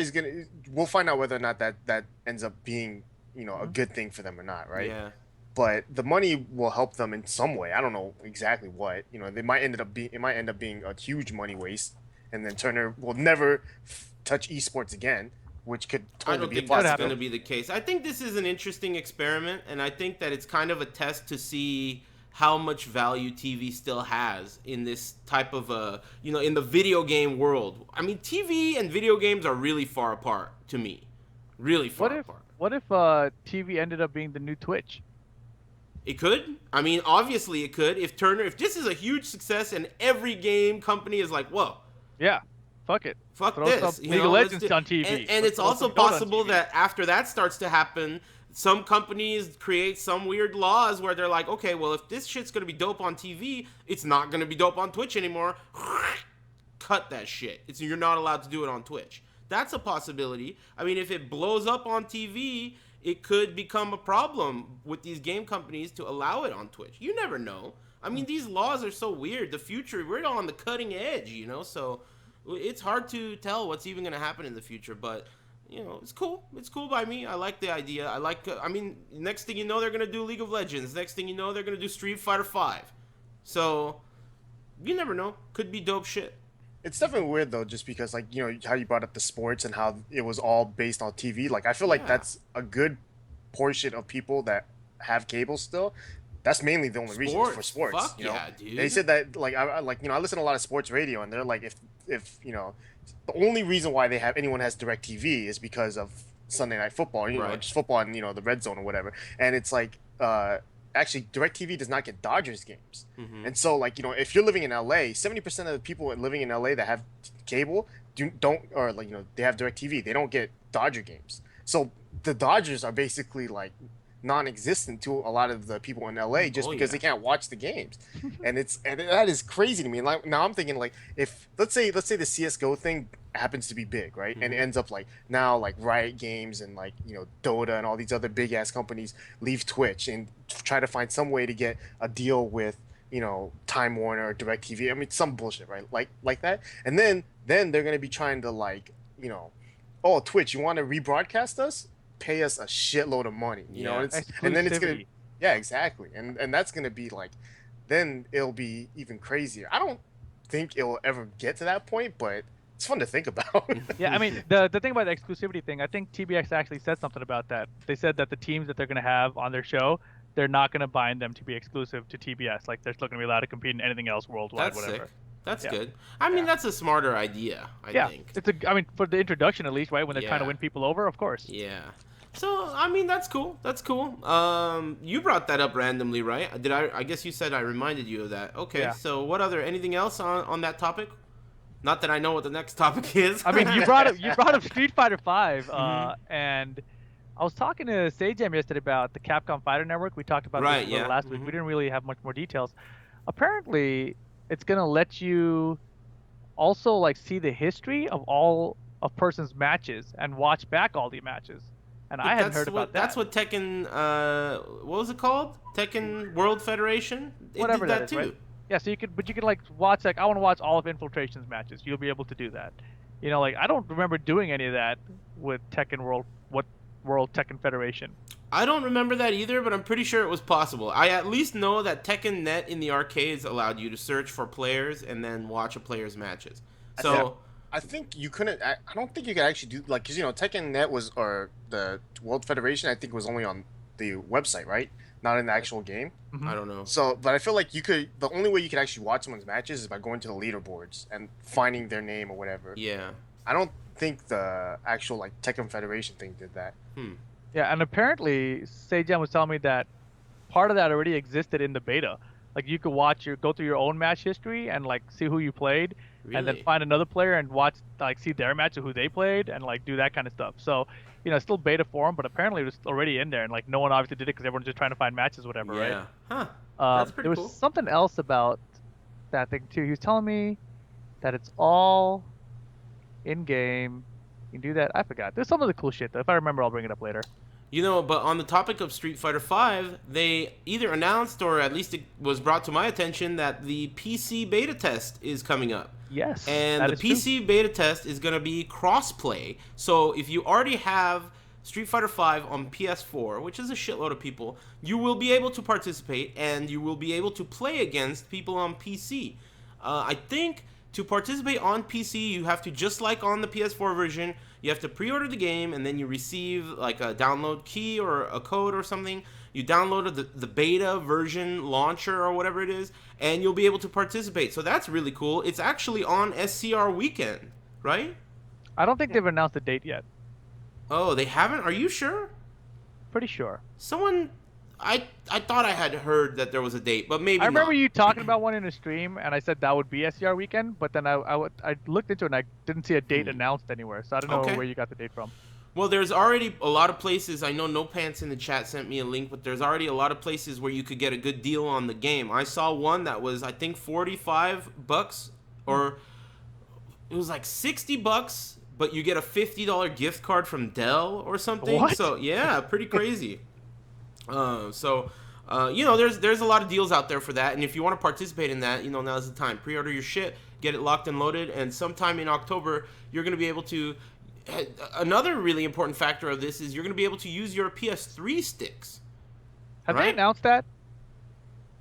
we'll find out whether or not that ends up being, a good thing for them or not, right? Yeah. but the money will help them in some way. I don't know exactly what. You know, they might it might end up being a huge money waste, and then Turner will never touch esports again, which could I totally don't be a think that's going possibility. to be the case. I think this is an interesting experiment, and I think that it's kind of a test to see how much value TV still has in this type of in the video game world. I mean, TV and video games are really far apart to me. Really far apart. What if TV ended up being the new Twitch? It could. I mean, obviously it could. If this is a huge success and every game company is like, whoa, Yeah, fuck it. fuck Throw this. some League of Legends on TV. And it's throw also some Dota on possible TV. that after that starts to happen, some companies create some weird laws where they're like, okay, well, if this shit's going to be dope on TV, it's not going to be dope on Twitch anymore. Cut that shit. You're not allowed to do it on Twitch. That's a possibility. I mean, if it blows up on TV, it could become a problem with these game companies to allow it on Twitch. You never know. I mean, these laws are so weird. The future, we're on the cutting edge, so it's hard to tell what's even going to happen in the future, but it's cool. It's cool by me. I like the idea. I mean, next thing you know, they're going to do League of Legends. Next thing you know, they're going to do Street Fighter 5. So, you never know. Could be dope shit. It's definitely weird though, just because like how you brought up the sports and how it was all based on TV. Like I feel like that's a good portion of people that have cable still. That's mainly the only reason for sports. Fuck yeah, dude. They said that like I listen to a lot of sports radio, and they're like if the only reason why anyone has DirecTV is because of Sunday Night Football, just football and the red zone or whatever. And it's like actually DirecTV does not get Dodgers games. Mm-hmm. And so like if you're living in LA, 70% of the people living in LA that have cable they have DirecTV. They don't get Dodger games. So the Dodgers are basically like non-existent to a lot of the people in LA just because they can't watch the games. and that is crazy to me. And like now I'm thinking like if let's say the CS:GO thing happens to be big, right? And it ends up like now like Riot Games and like Dota and all these other big ass companies leave Twitch and try to find some way to get a deal with Time Warner or DirecTV. I mean some bullshit, right? Like that. And then they're going to be trying to like oh, Twitch, you want to rebroadcast us? Pay us a shitload of money, and then it's gonna, exactly, and that's gonna be like, then it'll be even crazier. I don't think it'll ever get to that point, but it's fun to think about. Yeah, I mean the thing about the exclusivity thing, I think TBX actually said something about that. They said that the teams that they're gonna have on their show, they're not gonna bind them to be exclusive to TBS. Like they're still gonna be allowed to compete in anything else worldwide. That's whatever. Sick. That's good. I mean, that's a smarter idea. I think. I mean, for the introduction at least, right? When they're trying to win people over, of course. Yeah. So I mean, that's cool. That's cool. You brought that up randomly, right? I guess you said I reminded you of that. Okay. Yeah. So anything else on that topic? Not that I know what the next topic is. I mean, you brought up Street Fighter 5, and I was talking to Sajam yesterday about the Capcom Fighter Network. We talked about this last week. We didn't really have much more details. Apparently, it's gonna let you also like see the history of all a person's matches and watch back all the matches. And I hadn't heard about that. That's what Tekken, what was it called? Tekken World Federation? Whatever did that too. Is, right? Yeah, so you could like watch, like, I want to watch all of Infiltration's matches. You'll be able to do that. Like, I don't remember doing any of that with Tekken World Tekken Federation. I don't remember that either, but I'm pretty sure it was possible. I at least know that Tekken Net in the arcades allowed you to search for players and then watch a player's matches. So I think you couldn't. I don't think you could actually do like because Tekken Net or the World Federation. I think was only on the website, right? Not in the actual game. Mm-hmm. I don't know. So, but I feel like you could. The only way you could actually watch someone's matches is by going to the leaderboards and finding their name or whatever. Yeah. I don't think the actual like Tekken Federation thing did that. Yeah, and apparently Seijan was telling me that part of that already existed in the beta. Like you could go through your own match history and like see who you played, and then find another player and watch see their match of who they played and like do that kind of stuff. So it's still beta form, but apparently it was already in there, and like no one obviously did it because everyone's just trying to find matches, whatever, right? Yeah. Huh. That's pretty cool. There was something else about that thing too. He was telling me that it's all in game. You can do that. I forgot. There's some of the cool shit though. If I remember, I'll bring it up later. But on the topic of Street Fighter V, they either announced or at least it was brought to my attention that the PC beta test is coming up. Yes. And the PC beta test is going to be crossplay. So if you already have Street Fighter V on PS4, which is a shitload of people, you will be able to participate and you will be able to play against people on PC. I think to participate on PC, you have to, just like on the PS4 version, you have to pre-order the game and then you receive like a download key or a code or something. You download the beta version launcher or whatever it is, and you'll be able to participate. So that's really cool. It's actually on SCR weekend, right? I don't think they've announced the date yet. Oh, they haven't? Are you sure? Pretty sure. Someone, I thought I had heard that there was a date, but maybe I remember not. you talking about one in a stream, and I said that would be SCR weekend, but then I looked into it and I didn't see a date announced anywhere, so I don't know where you got the date from. Well, there's already a lot of places. I know No Pants in the chat sent me a link, but there's already a lot of places where you could get a good deal on the game. I saw one that was, I think, $45, or it was like $60, but you get a $50 gift card from Dell or something. What? So yeah, pretty crazy. You know, there's a lot of deals out there for that, and if you want to participate in that, you know, now's the time. Pre-order your shit, get it locked and loaded, and sometime in October, you're gonna be able to. Another really important factor of this is you're gonna be able to use your PS3 sticks. Have they announced that?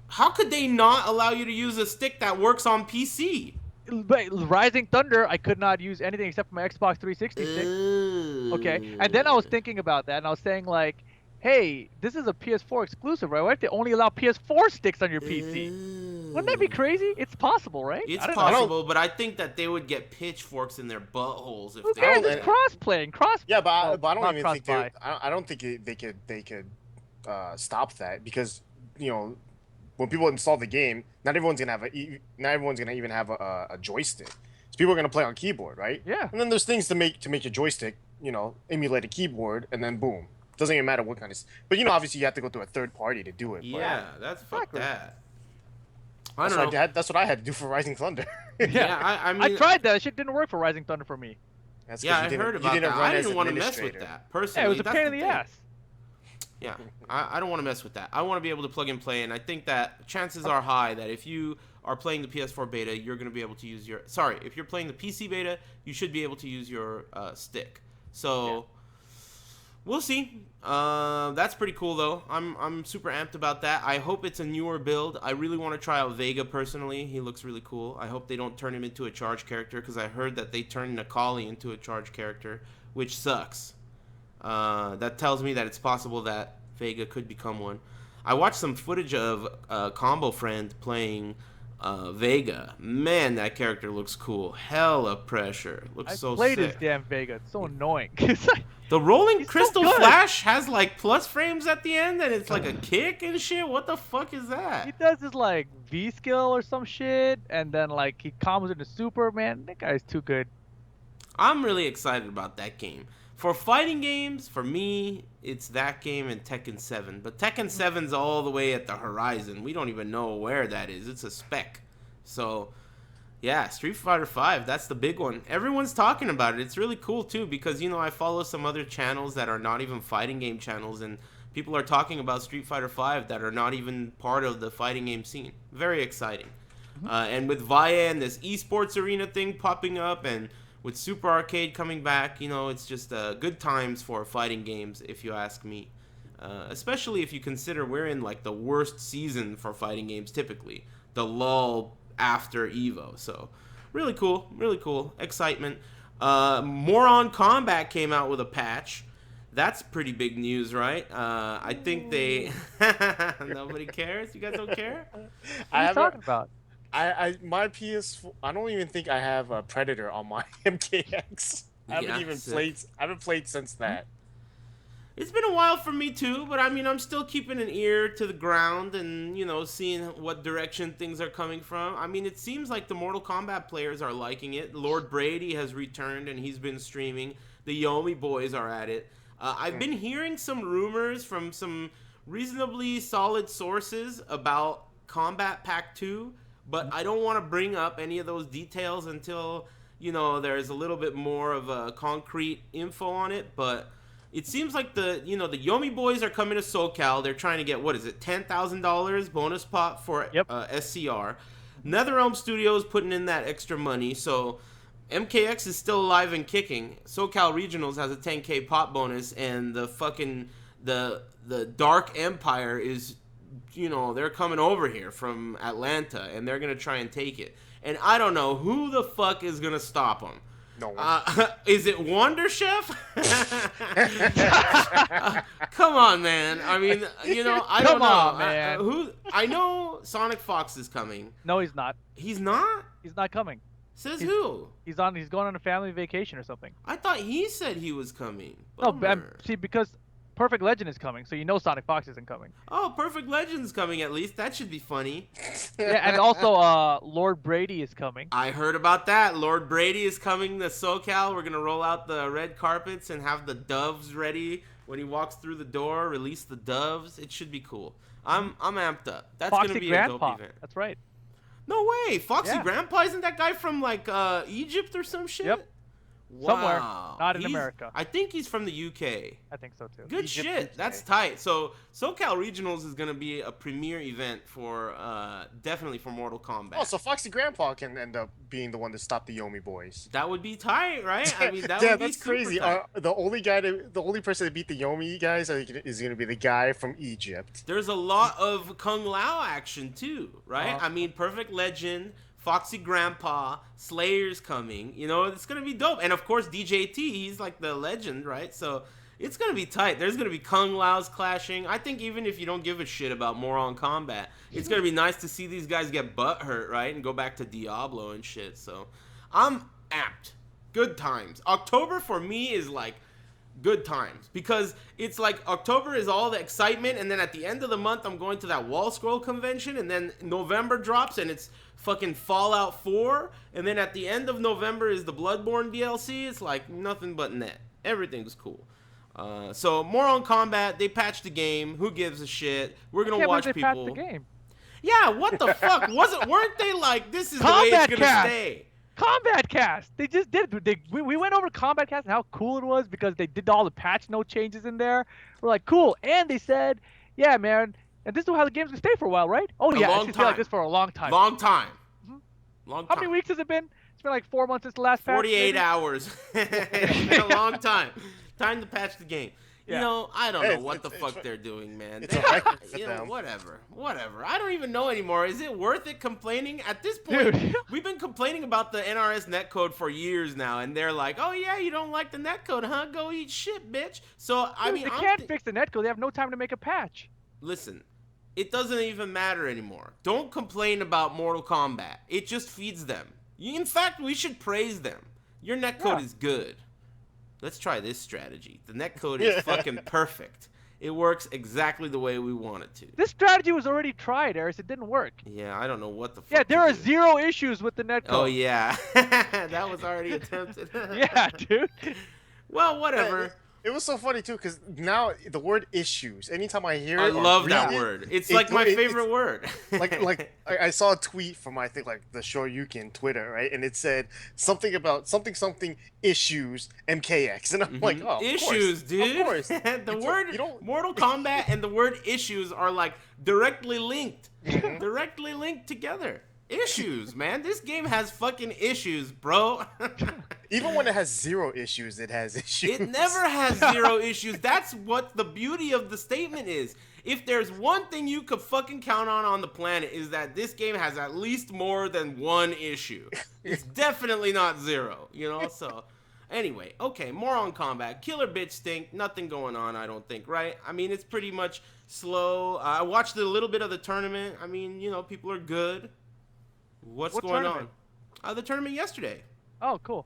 How could they not allow you to use a stick that works on PC? But Rising Thunder, I could not use anything except for my Xbox 360 stick. Okay, and then I was thinking about that, and I was saying like, hey, this is a PS4 exclusive, right? Why if they only allow PS4 sticks on your PC? Wouldn't that be crazy? It's possible, right? It's possible, but I think that they would get pitchforks in their buttholes if Who they. cares? It's cross-playing, Yeah, but I don't not even think cross-buy. I don't think they could stop that, because you know, when people install the game, not everyone's gonna even have a joystick. So people are gonna play on keyboard, right? Yeah. And then there's things to make your joystick, you know, emulate a keyboard, and then boom, doesn't even matter what kind of. But you know, obviously you have to go through a third party to do it. Yeah, that's fuck Exactly. that. I don't know. That's what I had to do for Rising Thunder. Yeah, I mean, I tried that. It shit didn't work for Rising Thunder for me. That's 'cause yeah, you I didn't- heard you about didn't that. run I as didn't want to mess with administrator. that personally. Yeah, it was a That's pain the in the thing. ass. Yeah, I don't want to mess with that. I want to be able to plug and play, and I think that chances are high that if you are playing the PS4 beta, you're going to be able to use your. Sorry, if you're playing the PC beta, you should be able to use your stick. So we'll see. That's pretty cool though. I'm super amped about that. I hope it's a newer build. I really want to try out Vega personally. He looks really cool. I hope they don't turn him into a charge character, because I heard that they turned Nakali into a charge character, which sucks. That tells me that it's possible that Vega could become one. I watched some footage of Combo Friend playing Vega. Man, that character looks cool. Hella pressure. Looks so played sick. his damn Vega. It's so annoying. The rolling He's so crystal good. flash has like plus frames at the end, and it's like a kick and shit. What the fuck is He that? does his like V skill or some shit, and then like he combos into super. Man, that guy's too good. I'm really excited about that game. For fighting games, for me, it's that game and Tekken 7. But Tekken 7's all the way at the horizon. We don't even know where that is. It's a speck. So, yeah, Street Fighter V, that's the big one. Everyone's talking about it. It's really cool, too, because, you know, I follow some other channels that are not even fighting game channels, and people are talking about Street Fighter V that are not even part of the fighting game scene. Very exciting. And with Via and this esports arena thing popping up, and with Super Arcade coming back, you know, it's just good times for fighting games, if you ask me. Especially if you consider we're in, like, the worst season for fighting games, typically. The lull after EVO. So, really cool. Really cool. Excitement. Moron Combat came out with a patch. That's pretty big news, right? I think they... Nobody cares? You guys don't care? What are you talking about? My PS4. I don't even think I have a Predator on my MKX. I haven't even played. I haven't played since that. It's been a while for me too, but I mean, I'm still keeping an ear to the ground and, you know, seeing what direction things are coming from. I mean, it seems like the Mortal Kombat players are liking it. Lord Brady has returned and he's been streaming. The Yomi boys are at it. I've been hearing some rumors from some reasonably solid sources about Combat Pack 2. But I don't want to bring up any of those details until, you know, there's a little bit more of a concrete info on it. But it seems like the Yomi boys are coming to SoCal. They're trying to get, what is it, $10,000 bonus pot for SCR. NetherRealm Studios putting in that extra money. So MKX is still alive and kicking. SoCal Regionals has a 10K pop bonus, and the fucking the Dark Empire is, you know, they're coming over here from Atlanta, and they're gonna try and take it. And I don't know who the fuck is gonna stop them. No one. Is it Wonder Chef? Come on, man. I mean, you know, I don't know. Come on, man. I know Sonic Fox is coming. No, he's not. He's not? He's not coming. Who? He's going on a family vacation or something. I thought he said he was coming. No, Bummer. see, because Perfect Legend is coming, so you know Sonic Fox isn't coming. Oh, Perfect Legend's coming at least. That should be funny. Yeah, and also Lord Brady is coming. I heard about that. Lord Brady is coming to SoCal. We're going to roll out the red carpets and have the doves ready when he walks through the door, release the doves. It should be cool. I'm amped up. That's going to be Grandpa. a dope event. That's right. No way. Foxy Yeah. Grandpa, isn't that guy from like Egypt or some shit? Yep. Wow. Somewhere. Not in He's- America. I think he's from the UK. I think so too. Good Egypt, shit. UK. That's tight. So SoCal Regionals is gonna be a premier event for definitely for Mortal Kombat. Oh, so Foxy Grandpa can end up being the one to stop the Yomi boys. That would be tight, right? I mean, that yeah, would be that's super crazy. tight. The only person to beat the Yomi guys is gonna be the guy from Egypt. There's a lot of Kung Lao action too, right? Uh-huh. I mean, Perfect Legend, Foxy Grandpa, Slayer's coming. You know, it's gonna be dope. And of course, DJT, he's like the legend, right? So it's gonna be tight. There's gonna be Kung Laos clashing. I think even if you don't give a shit about Moron Combat, it's gonna be nice to see these guys get butt hurt, right? And go back to Diablo and shit. So I'm amped. Good times. October for me is like good times, because it's like October is all the excitement, and then at the end of the month I'm going to that Wall Scroll convention, and then November drops and it's fucking Fallout 4, and then at the end of November is the Bloodborne DLC. It's like nothing but net. Everything's cool. So more on Combat. They patched the game. Who gives a shit? We're gonna watch they patched people. the game. Yeah, what the fuck? Weren't they like, this is the way it's Combat gonna Cast. stay? Combat Cast. They just did. We went over Combat Cast and how cool it was because they did all the patch note changes in there. We're like, cool. And they said, yeah, man, and this is how the game's gonna stay for a while, right? Oh, yeah, long it's gonna stay like time. this for a long time. Long time. Mhm. Long How time. many weeks has it been? It's been like 4 months since the last patch. 48 maybe? hours. It's been a long time. Time to patch the game. You Yeah. know, I don't Hey, know what it's- the it's- fuck they're doing, man. it's a record for You know, them. whatever. I don't even know anymore. Is it worth it complaining? At this point, Dude. we've been complaining about the NRS netcode for years now, and they're like, oh yeah, you don't like the netcode, huh? Go eat shit, bitch. So, I Dude, mean, they I'm can't thi- fix the netcode. They have no time to make a patch. Listen, it doesn't even matter anymore. Don't complain about Mortal Kombat. It just feeds them. In fact, we should praise them. Your netcode Yeah. is good. Let's try this strategy. The netcode is fucking perfect. It works exactly the way we want it to. This strategy was already tried, Eris. It didn't work. Yeah, I don't know what the fuck. Yeah, there to are do. 0 issues with the netcode. Oh yeah, that was already attempted. Yeah, dude. Well, whatever. It was so funny too, because now the word issues. Anytime I hear I it, or love read that it, word. It's it- like my it- favorite word. like I saw a tweet from I think like the Shoryuken Twitter, right? And it said something about something issues MKX, and I'm like, oh, of issues, course, dude. Of course. The It's word you don't. Mortal Kombat and the word issues are like directly linked. Mm-hmm. Directly linked together. Issues, man. This game has fucking issues, bro. Even when it has 0 issues, it has issues. It never has 0 issues. That's what the beauty of the statement is. If there's one thing you could fucking count on the planet, is that this game has at least more than 1 issue. It's definitely not 0, you know? So, anyway, okay, more on combat. Killer bitch stink. Nothing going on, I don't think, right? I mean, it's pretty much slow. I watched a little bit of the tournament. I mean, you know, people are good. What's What going tournament? on? The tournament yesterday. Oh, cool.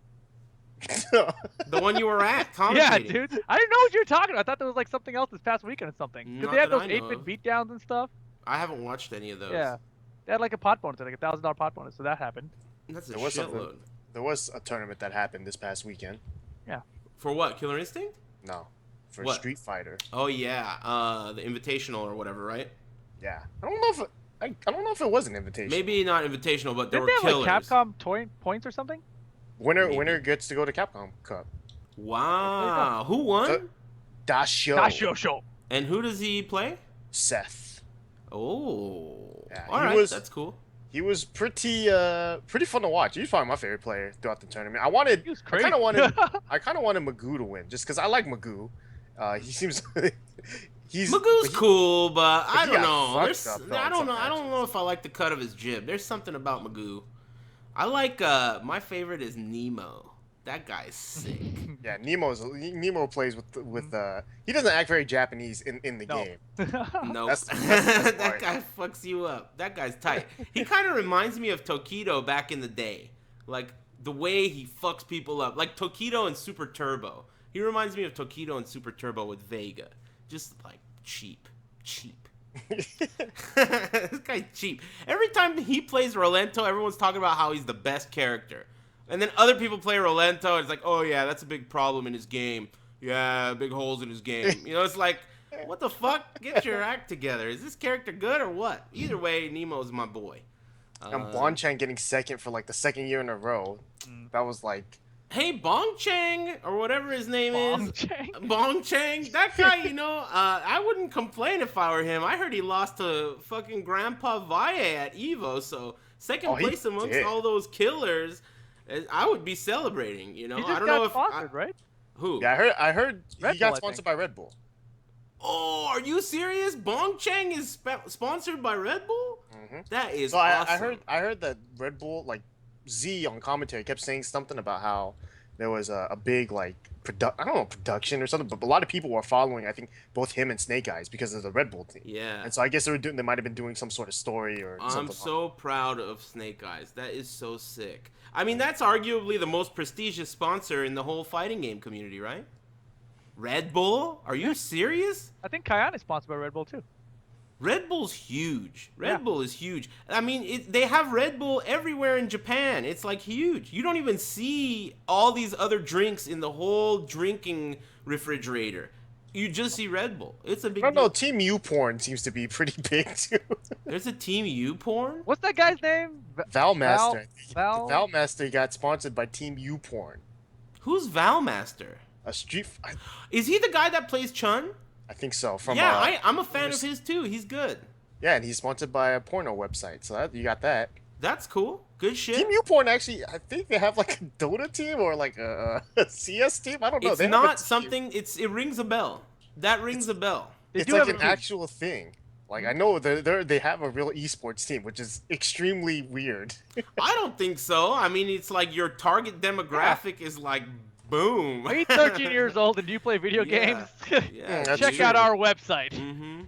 The one you were at, Yeah, commentating. dude. I didn't know what you were talking about. I thought there was like something else this past weekend or something. Not Because they had that those I know 8-bit of. beatdowns and stuff. I haven't watched any of those. Yeah. They had like a pot bonus, like a $1,000 pot bonus, so that happened. That's a There was something. shitload. There was a tournament that happened this past weekend. For what? Killer Instinct? No, for What? Street Fighter. Oh yeah, the Invitational or whatever, right? Yeah, I don't know if I don't know if it was an invitation. Maybe not Invitational, but there Didn't were they have killers. like Capcom points or something? Winner Maybe. gets to go to Capcom Cup. Wow, who won? Dasho. Dasho show. And who does he play? Seth. Oh, Yeah, all he right, was- that's cool. He was pretty fun to watch. He's probably my favorite player throughout the tournament. I He was crazy. I kind of wanted Magoo to win just because I like Magoo. He seems Magoo's cool, but I don't know. I don't know if I like the cut of his jib. There's something about Magoo. I like my favorite is Nemo. That guy's sick. Yeah, Nemo plays with he doesn't act very Japanese in the game. No, That's that guy fucks you up. That guy's tight. He kind of reminds me of Tokido back in the day, like the way he fucks people up, like Tokido and Super Turbo. He reminds me of Tokido and Super Turbo with Vega, just like cheap. This guy's cheap. Every time he plays Rolento, everyone's talking about how he's the best character. And then other people play Rolento, and it's like, oh yeah, that's a big problem in his game. Yeah, big holes in his game. You know, it's like, what the fuck? Get your act together. Is this character good or what? Either way, Nemo's my boy. And Bonchan getting second for like the second year in a row. That was like... Hey, Bongchang, or whatever his name is. Bongchang. That guy, I wouldn't complain if I were him. I heard he lost to fucking Grandpa Valle at EVO, so second place amongst all those killers... I would be celebrating, He just got sponsored, right? Who? Yeah, I heard Red he got Bull, sponsored by Red Bull. Oh, are you serious? Bongchang is sponsored by Red Bull? Mm-hmm. That is so awesome. I heard that Red Bull, like Z on commentary, kept saying something about how there was a big like production or something, but a lot of people were following. I think both him and Snake Eyes because of the Red Bull team. Yeah. And so I guess they might have been doing some sort of story or something. I'm so proud of Snake Eyes. That is so sick. I mean, that's arguably the most prestigious sponsor in the whole fighting game community, right? Red Bull? Are you serious? I think Kayan is sponsored by Red Bull too. Red Bull's huge. Red Bull is huge. I mean, they have Red Bull everywhere in Japan. It's like huge. You don't even see all these other drinks in the whole drinking refrigerator. You just see Red Bull. It's a big deal. No, Team U Porn seems to be pretty big too. There's a Team U Porn? What's that guy's name? Valmaster. Val? Valmaster got sponsored by Team U Porn. Who's Valmaster? Is he the guy that plays Chun? I think so. I'm a fan of his too. He's good. Yeah, and he's sponsored by a porno website, so you got that. That's cool. Good shit. Team U-Porn actually, I think they have like a Dota team or like a CS team. I don't know. It's not something. It rings a bell. That rings a bell. It's like an actual thing. Like I know they have a real esports team, which is extremely weird. I don't think so. I mean, it's like your target demographic is like boom. Are you 13 years old and do you play video games? Yeah, check out our website. Mm-hmm.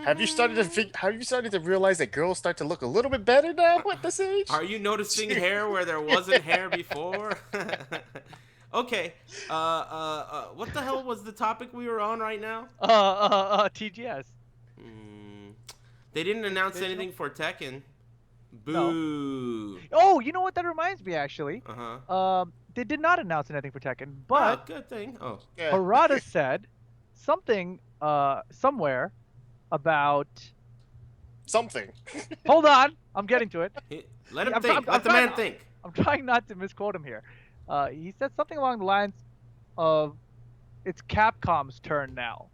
Have you started to realize that girls start to look a little bit better now at this age? Are you noticing hair where there wasn't hair before? Okay. What the hell was the topic we were on right now? TGS. They didn't announce anything for Tekken. Boo. No. Oh, you know what? That reminds me, actually. Uh-huh. They did not announce anything for Tekken, but good thing. Oh. Yeah. Harada said something somewhere about something. Hold on, I'm getting to it. Let him think. Let the man think. I'm trying not to misquote him here. He said something along the lines of, "It's Capcom's turn now,"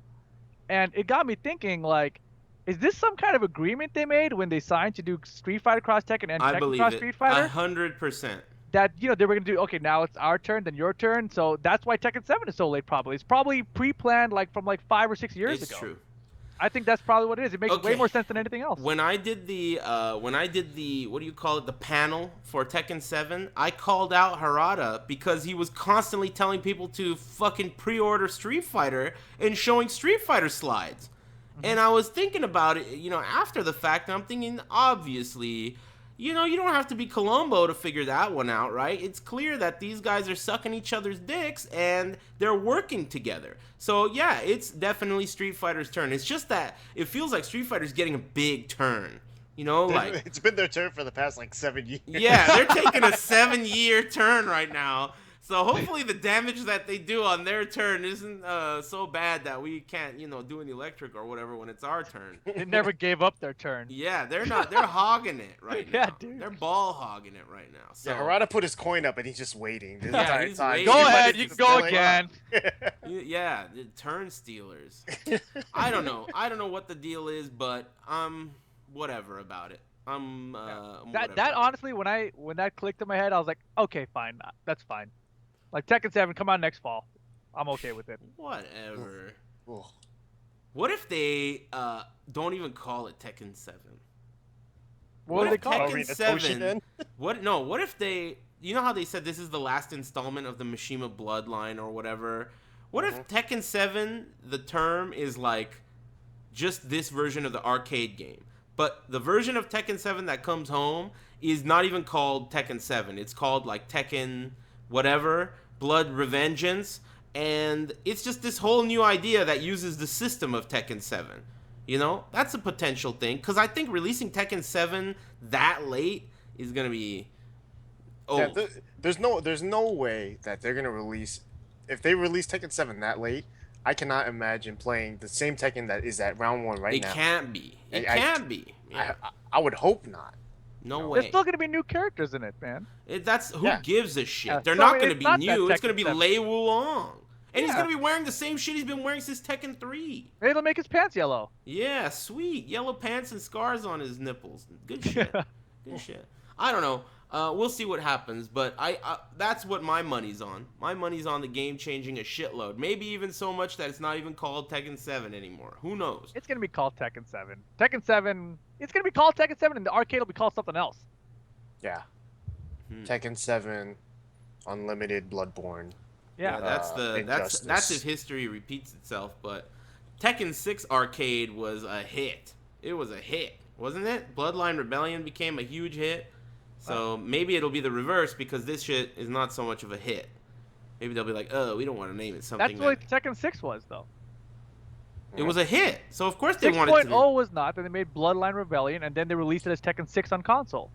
and it got me thinking, like, is this some kind of agreement they made when they signed to do Street Fighter Cross Tekken and Tekken Cross Street Fighter? 100%. That they were gonna do. Okay, now it's our turn, then your turn. So that's why Tekken 7 is so late. Probably it's probably pre-planned, like from like 5 or 6 years ago. It's true. I think that's probably what it is. It makes way more sense than anything else. When I did the what do you call it, the panel for Tekken 7, I called out Harada because he was constantly telling people to fucking pre-order Street Fighter and showing Street Fighter slides. And I was thinking about it, after the fact, and I'm thinking, obviously, you don't have to be Columbo to figure that one out, right? It's clear that these guys are sucking each other's dicks and they're working together. So, yeah, it's definitely Street Fighter's turn. It's just that it feels like Street Fighter's getting a big turn. Like it's been their turn for the past like 7 years. Yeah, they're taking a 7-year turn right now. So hopefully the damage that they do on their turn isn't so bad that we can't, do an electric or whatever when it's our turn. They never gave up their turn. Yeah, they're hogging it right now. Yeah, dude. They're ball hogging it right now. So. Yeah, Harada put his coin up and he's just waiting. He's waiting. Go ahead, you can go again. Yeah, the turn stealers. I don't know what the deal is, but whatever about it. I'm That whatever. honestly, when that clicked in my head, I was like, okay, fine, that's fine. Like Tekken 7, come out next fall. I'm okay with it. Whatever. Ugh. What if they don't even call it Tekken 7? What do they if call it? Tekken Toshi 7? then? What if they? You know how they said this is the last installment of the Mishima Bloodline or whatever? What if Tekken 7, the term is like just this version of the arcade game, but the version of Tekken 7 that comes home is not even called Tekken 7. It's called like Tekken whatever, Blood Revengeance, and it's just this whole new idea that uses the system of Tekken 7. You know, that's a potential thing, because I think releasing Tekken 7 that late is gonna be. Oh, Yeah, there's no way that they're gonna release. If they release Tekken 7 that late, I cannot imagine playing the same Tekken that is at round 1 right it now. can't be. It I- can't be. Yeah. I would hope not. No There's way. still gonna be new characters in it, man. That's who Yeah. gives a shit. Yeah, They're so, not I mean, going to it's be not that new. It's going to be Tekken 7. Lei Wulong. And he's Yeah. going to be wearing the same shit he's been wearing since Tekken 3. Maybe they'll make his pants yellow. Yeah, sweet. Yellow pants and scars on his nipples. Good shit. Good shit. I don't know. We'll see what happens, but I that's what my money's on. My money's on the game changing a shitload. Maybe even so much that it's not even called Tekken 7 anymore. Who knows? It's gonna be called Tekken 7. Tekken 7. It's gonna be called Tekken 7, and the arcade will be called something else. Yeah. Hmm. Tekken 7, Unlimited, Bloodborne. Yeah. That's if history repeats itself. But Tekken 6 arcade was a hit. It was a hit, wasn't it? Bloodline Rebellion became a huge hit. So maybe it'll be the reverse, because this shit is not so much of a hit. Maybe they'll be like, oh, we don't want to name it something. That's what Tekken 6 was, though. It was a hit, so of course they wanted to. 6.0 was not. Then they made Bloodline Rebellion, and then they released it as Tekken 6 on console.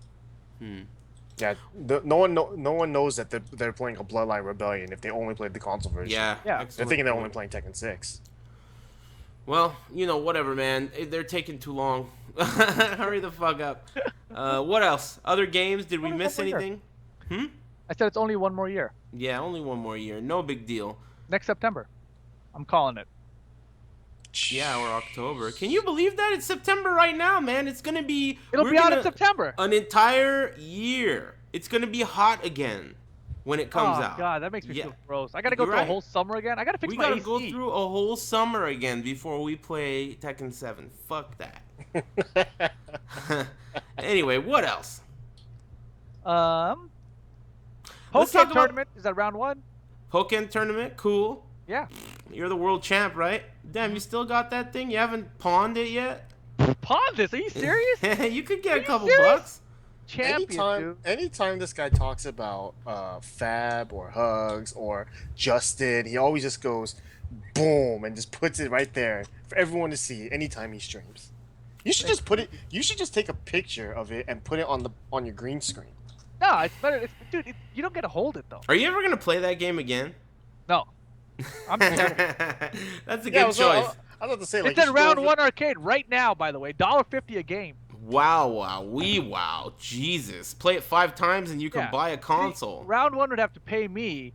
Yeah, no one knows that they're playing a Bloodline Rebellion if they only played the console version. Yeah. Yeah. They're Excellent thinking they're only point. playing Tekken 6. Well, whatever, man. They're taking too long. Hurry the fuck up. What else? Other games? Did we Only miss one more anything? I said it's only one more year. Yeah, only one more year. No big deal. Next September. I'm calling it. Yeah, or October. Can you believe that? It's September right now, man. It's gonna be. It'll we're be out in gonna- September. An entire year. It's gonna be hot again when it comes out. Oh god, that makes me Yeah. feel gross. I gotta go You're through right. a whole summer again. I gotta fix We my gotta AC. go through a whole summer again before we play Tekken 7. Fuck that. Anyway, what else? Let's Let's talk about- tournament is at round 1. Pokken tournament, cool. Yeah. You're the world champ, right? Damn, you still got that thing? You haven't pawned it yet? Pawn this? Are you serious? You could get Are a you couple serious? bucks. Champion, dude. Anytime this guy talks about Fab or Hugs or Justin, he always just goes boom and just puts it right there for everyone to see anytime he streams. You should just put it. You should just take a picture of it and put it on your green screen. No, it's better. Dude, you don't get to hold it though. Are you ever gonna play that game again? No. I'm terrible. That's a Yeah, good choice. I was about to say, like, It's you in should go round over- 1 arcade right now, by the way. $1.50 a game. Wow. Jesus. Play it 5 times and you can Yeah. buy a console. See, round 1 would have to pay me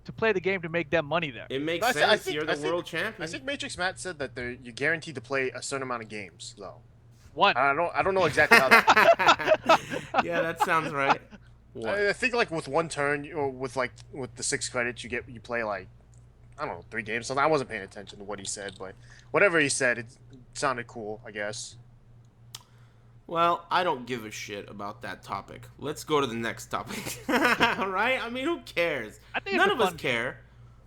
to play the game to make them money there. It makes I sense. think- You're I the think- world champion. I think Matrix Matt said that you're guaranteed to play a certain amount of games, though. 1. I don't know exactly how that. Yeah, that sounds right. What? I think like with one turn, or with the 6 credits, you play like, I don't know, 3 games. So I wasn't paying attention to what he said, but whatever he said, it sounded cool, I guess. Well, I don't give a shit about that topic. Let's go to the next topic. Right? I mean, who cares? I think it's None a of us fun- care.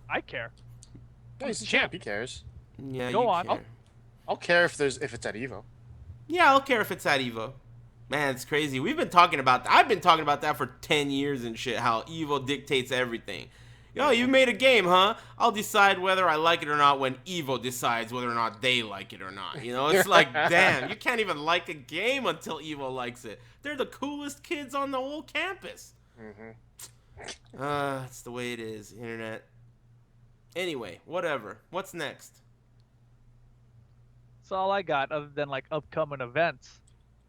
I care. Yeah, he's a champ. He cares. Yeah, Go you on. care. I'll care if it's at Evo. Yeah, I'll care if it's at Evo. Man, it's crazy. I've been talking about that for 10 years and shit, how Evo dictates everything. Yo, you made a game, huh? I'll decide whether I like it or not when Evo decides whether or not they like it or not. You know, it's like, damn, you can't even like a game until Evo likes it. They're the coolest kids on the whole campus. That's the way it is, internet. Anyway, whatever. What's next? That's all I got, other than like upcoming events.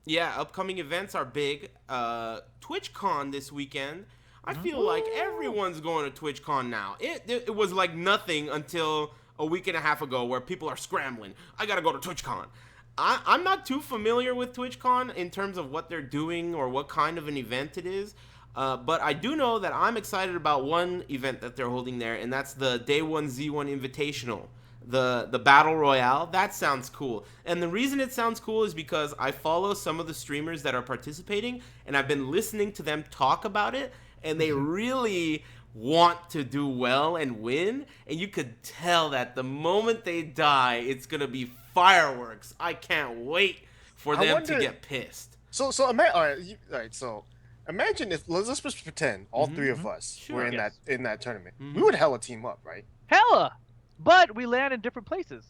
Yeah, upcoming events are big. TwitchCon this weekend. I feel like everyone's going to TwitchCon now. It was like nothing until a week and a half ago where people are scrambling. I gotta go to TwitchCon. I'm not too familiar with TwitchCon in terms of what they're doing or what kind of an event it is. But I do know that I'm excited about one event that they're holding there, and that's the Day 1 Z1 Invitational. The Battle Royale. That sounds cool. And the reason it sounds cool is because I follow some of the streamers that are participating, and I've been listening to them talk about it, and they really want to do well and win, and you could tell that the moment they die, it's going to be fireworks. I can't wait for them to get pissed. So all right, so imagine if let's just pretend all three of us were in that tournament. We would hella team up, right? Hella, but we land in different places.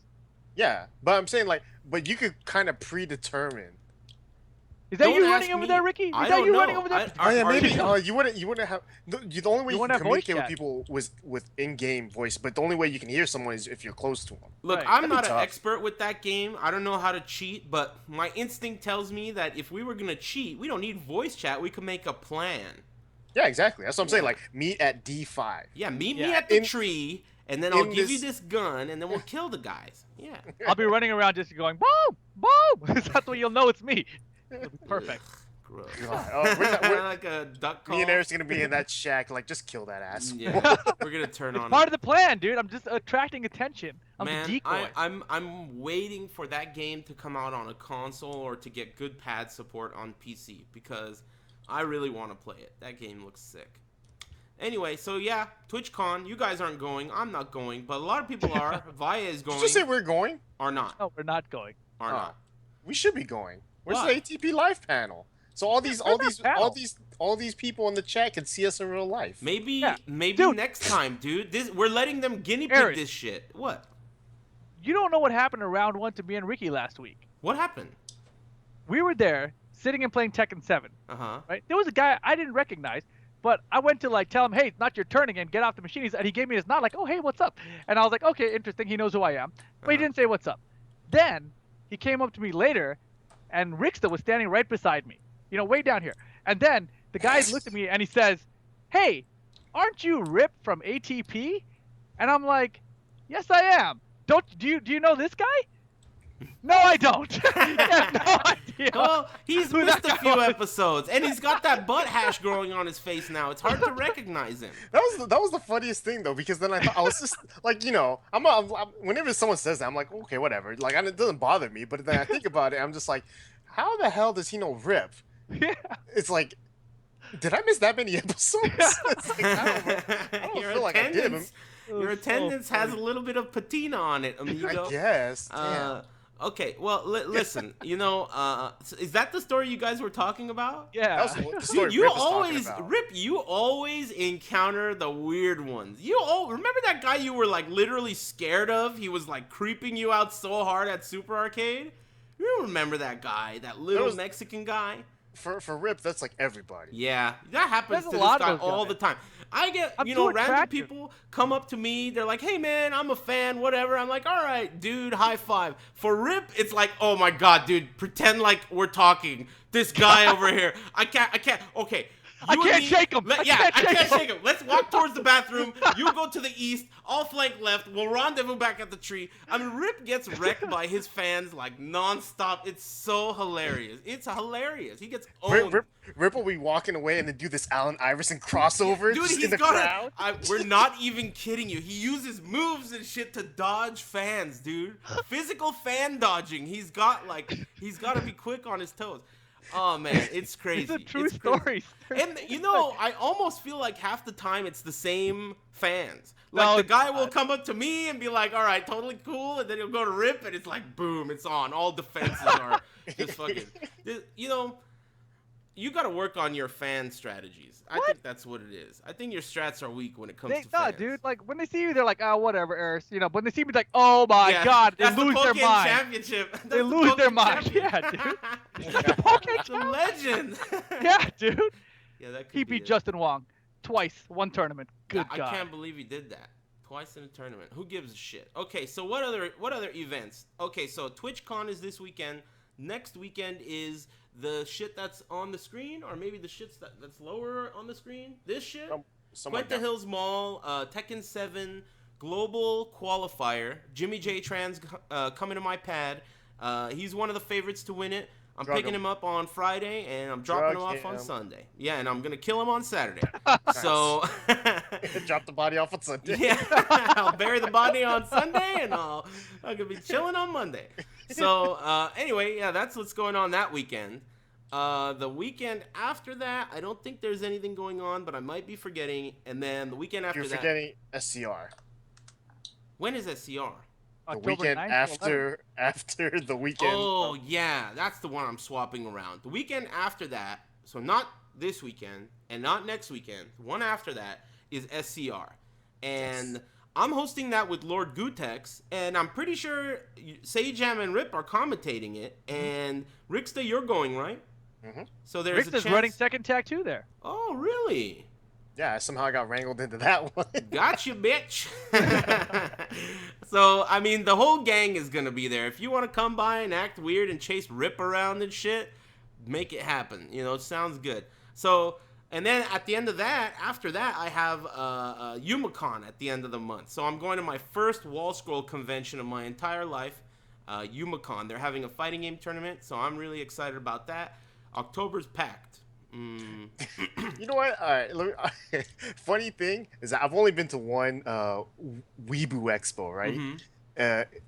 Yeah, but I'm saying but you could kind of predetermine. Is that you running over there, Ricky? Is that you running over there? Maybe you wouldn't have. The only way you can communicate with people was with in-game voice, but the only way you can hear someone is if you're close to them. Look, I'm not an expert with that game. I don't know how to cheat, but my instinct tells me that if we were gonna cheat, we don't need voice chat. We could make a plan. Yeah, exactly. That's what I'm saying. Like meet at D5. Yeah, meet me at the tree, and then I'll give you this gun, and then we'll kill the guys. Yeah. I'll be running around just going boom, boom. That's when you'll know it's me. It'll be perfect. Gross. We're like a duck call. Me and Eric's gonna be in that shack, like just kill that ass. Yeah, we're gonna turn on. Part of the plan, dude. I'm just attracting attention. I'm the decoy. I'm waiting for that game to come out on a console or to get good pad support on PC because I really want to play it. That game looks sick. Anyway, so yeah, TwitchCon. You guys aren't going. I'm not going, but a lot of people are. Via is going. Did you say we're going? Or not? No, we're not going. Or not? We should be going. Where's the ATP live panel? So all these people in the chat can see us in real life. Maybe next time, dude. We're letting them guinea pig this shit. What? You don't know what happened in round 1 to me and Ricky last week. What happened? We were there sitting and playing Tekken 7. Right? There was a guy I didn't recognize, but I went to tell him, hey, it's not your turn again. Get off the machine. And he gave me his nod, like, oh, hey, what's up? And I was like, okay, interesting. He knows who I am. But he didn't say what's up. Then he came up to me later, and Ricksta was standing right beside me, way down here. And then the guy looked at me and he says, hey, aren't you Rip from ATP? And I'm like, yes, I am. Do you know this guy? No, I don't. I have no idea. Well, he's missed a few episodes, and he's got that butt hash growing on his face now. It's hard to recognize him. That was the funniest thing though, because then I was just like, I'm whenever someone says that, I'm like, okay, whatever. Like, it doesn't bother me. But then I think about it, I'm just like, how the hell does he know Rip? Yeah. It's like, did I miss that many episodes? It's like, I don't feel like I did. Your attendance has a little bit of patina on it, amigo. I guess. Damn. Okay, well, listen, is that the story you guys were talking about? Yeah. That was the story Rip, you always encounter the weird ones. Remember that guy you were, literally scared of? He was, creeping you out so hard at Super Arcade? You remember that guy, that little Mexican guy? For Rip, that's everybody. Yeah, that happens to this guy all the time. I get, random people come up to me. They're like, hey, man, I'm a fan, whatever. I'm like, all right, dude, high five. For Rip, it's like, oh, my God, dude, pretend like we're talking. This guy over here. I can't. Okay. I can't shake him. I can't shake him. Let's walk towards the bathroom. You go to the east. I'll flank left. We'll rendezvous back at the tree. I mean, Rip gets wrecked by his fans nonstop. It's so hilarious. It's hilarious. He gets owned. Rip will be walking away and then do this Allen Iverson crossover dude, in the crowd. We're not even kidding you. He uses moves and shit to dodge fans, dude. Physical fan dodging. He's got to be quick on his toes. Oh, man, it's crazy. It's a true story. And, I almost feel like half the time it's the same fans. The guy will come up to me and be like, all right, totally cool. And then he'll go to Rip, and it's like, boom, it's on. All defenses are just fucking... You got to work on your fan strategies. I think that's what it is. I think your strats are weak when it comes to fans. Dude. When they see you, they're like, oh, whatever, Eris. But when they see me, like, oh, my God. They lose their mind. Championship. They lose their mind. Yeah, dude. The legend. Yeah, dude. Yeah, that could he beat Justin Wong twice, one tournament. Good God. I can't believe he did that. Twice in a tournament. Who gives a shit? Okay, so what other events? Okay, so TwitchCon is this weekend. Next weekend is the shit that's on the screen, or maybe the shit that's lower on the screen. This shit. Quenta Hills Mall, Tekken 7, Global Qualifier, Jimmy J Trans coming to my pad, He's one of the favorites to win it. I'm Drug picking him. him up on Friday, and I'm dropping him Drug off on him. Sunday. Yeah, and I'm gonna kill him on Saturday. So Drop the body off on Sunday. yeah, I'll bury the body on Sunday, and I'm gonna be chilling on Monday. So anyway, yeah, that's what's going on that weekend. The weekend after that, I don't think there's anything going on, but I might be forgetting. And then the weekend after You're that, forgetting SCR. when is SCR? The October weekend 9th to 11th. after the weekend. Oh yeah, that's the one I'm swapping around. The weekend after that, so not this weekend and not next weekend. The one after that is SCR, and Yes. I'm hosting that with Lord Gutex, and I'm pretty sure Sajam and Rip are commentating it. And Ricksta, you're going, right? Mm-hmm. So there's Rick's a is chance. running second tag too there. Oh really? Yeah, somehow I got wrangled into that one. Gotcha, bitch. So, I mean, the whole gang is going to be there. If you want to come by and act weird and chase Rip around and shit, make it happen. You know, it sounds good. So, and then at the end of that, after that, I have Yumacon at the end of the month. So I'm going to my first Wall Scroll convention of my entire life, Yumacon. They're having a fighting game tournament, so I'm really excited about that. October's packed. You know what? All right. Funny thing is that I've only been to one Weebu Expo, right? Mhm.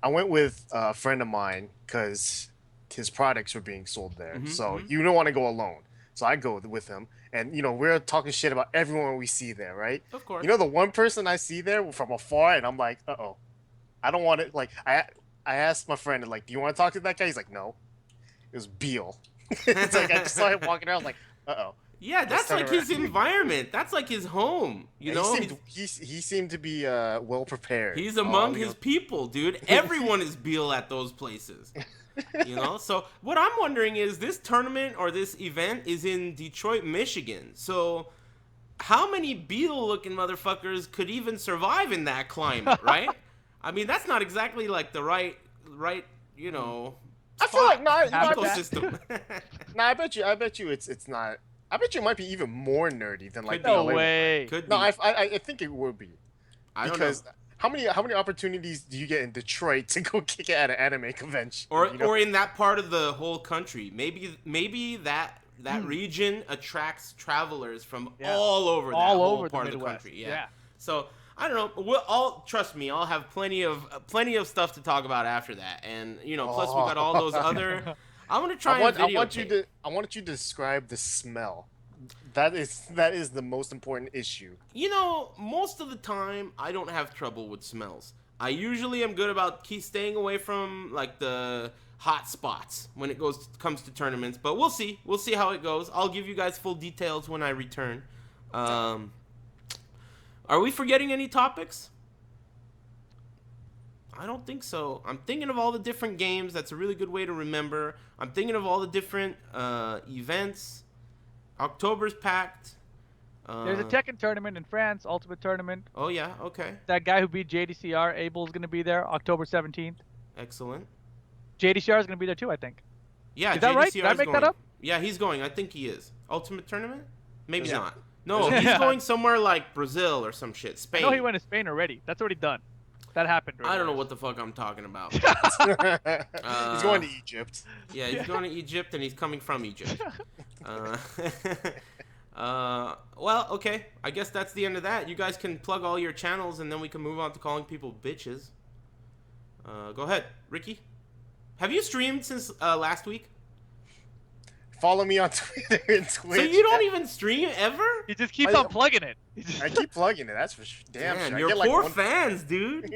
I went with a friend of mine because his products were being sold there. So you don't want to go alone. So I go with him. And, we're talking shit about everyone we see there, right? Of course. The one person I see there from afar, and I'm like, uh-oh. I don't want it. Like, I asked my friend, like, do you want to talk to that guy? He's like, no. It was Beal. It's like, I just saw him walking around, like, uh-oh. Yeah, that's turn like his around. environment. That's like his home. You know, he seemed to be well prepared. he's among his people, dude. Everyone is Beal at those places. You know? So what I'm wondering is this tournament or this event is in Detroit, Michigan. So how many Beal-looking motherfuckers could even survive in that climate, right? I mean, that's not exactly like the right, you know, I feel like ecosystem. I bet you it's not. I bet you it might be even more nerdy than like Could the be. No LA way. Could No, be. I think it would be. I don't Because know. how many opportunities do you get in Detroit to go kick it at an anime convention? Or in that part of the whole country. Maybe that region attracts travelers from Yeah. all over that All whole over the part of the Midwest. country. Yeah. Yeah. So I don't know. Trust me. I'll have plenty of stuff to talk about after that. And plus we got all those other. I'm gonna try and videotape. I want you to describe the smell. That is the most important issue. Most of the time I don't have trouble with smells. I usually am good about staying away from like the hot spots when it comes to tournaments. But we'll see. We'll see how it goes. I'll give you guys full details when I return. Are we forgetting any topics? I don't think so. I'm thinking of all the different games. That's a really good way to remember. I'm thinking of all the different events. October's packed. There's a Tekken tournament in France, Ultimate Tournament. Oh, yeah. Okay. That guy who beat JDCR, Abel's going to be there October 17th. Excellent. JDCR is going to be there too, I think. Yeah, Is that right? Did I JDCR 's make that going. up? Yeah, he's going. I think he is. Ultimate Tournament? Maybe Yeah. not. No, he's Yeah. going somewhere like Brazil or some shit. I Spain. know he went to Spain already. That's already done. That happened. I don't know what the fuck I'm talking about. He's going to Egypt. Yeah, he's going to Egypt and he's coming from Egypt. Well, okay. I guess that's the end of that. You guys can plug all your channels and then we can move on to calling people bitches. Go ahead, Ricky. Have you streamed since last week? Follow me on Twitter and Twitch. So you don't even stream ever? He just keeps on plugging it. I keep plugging it. That's for sure. Damn, Man, sure. I your get like poor one- fans, dude.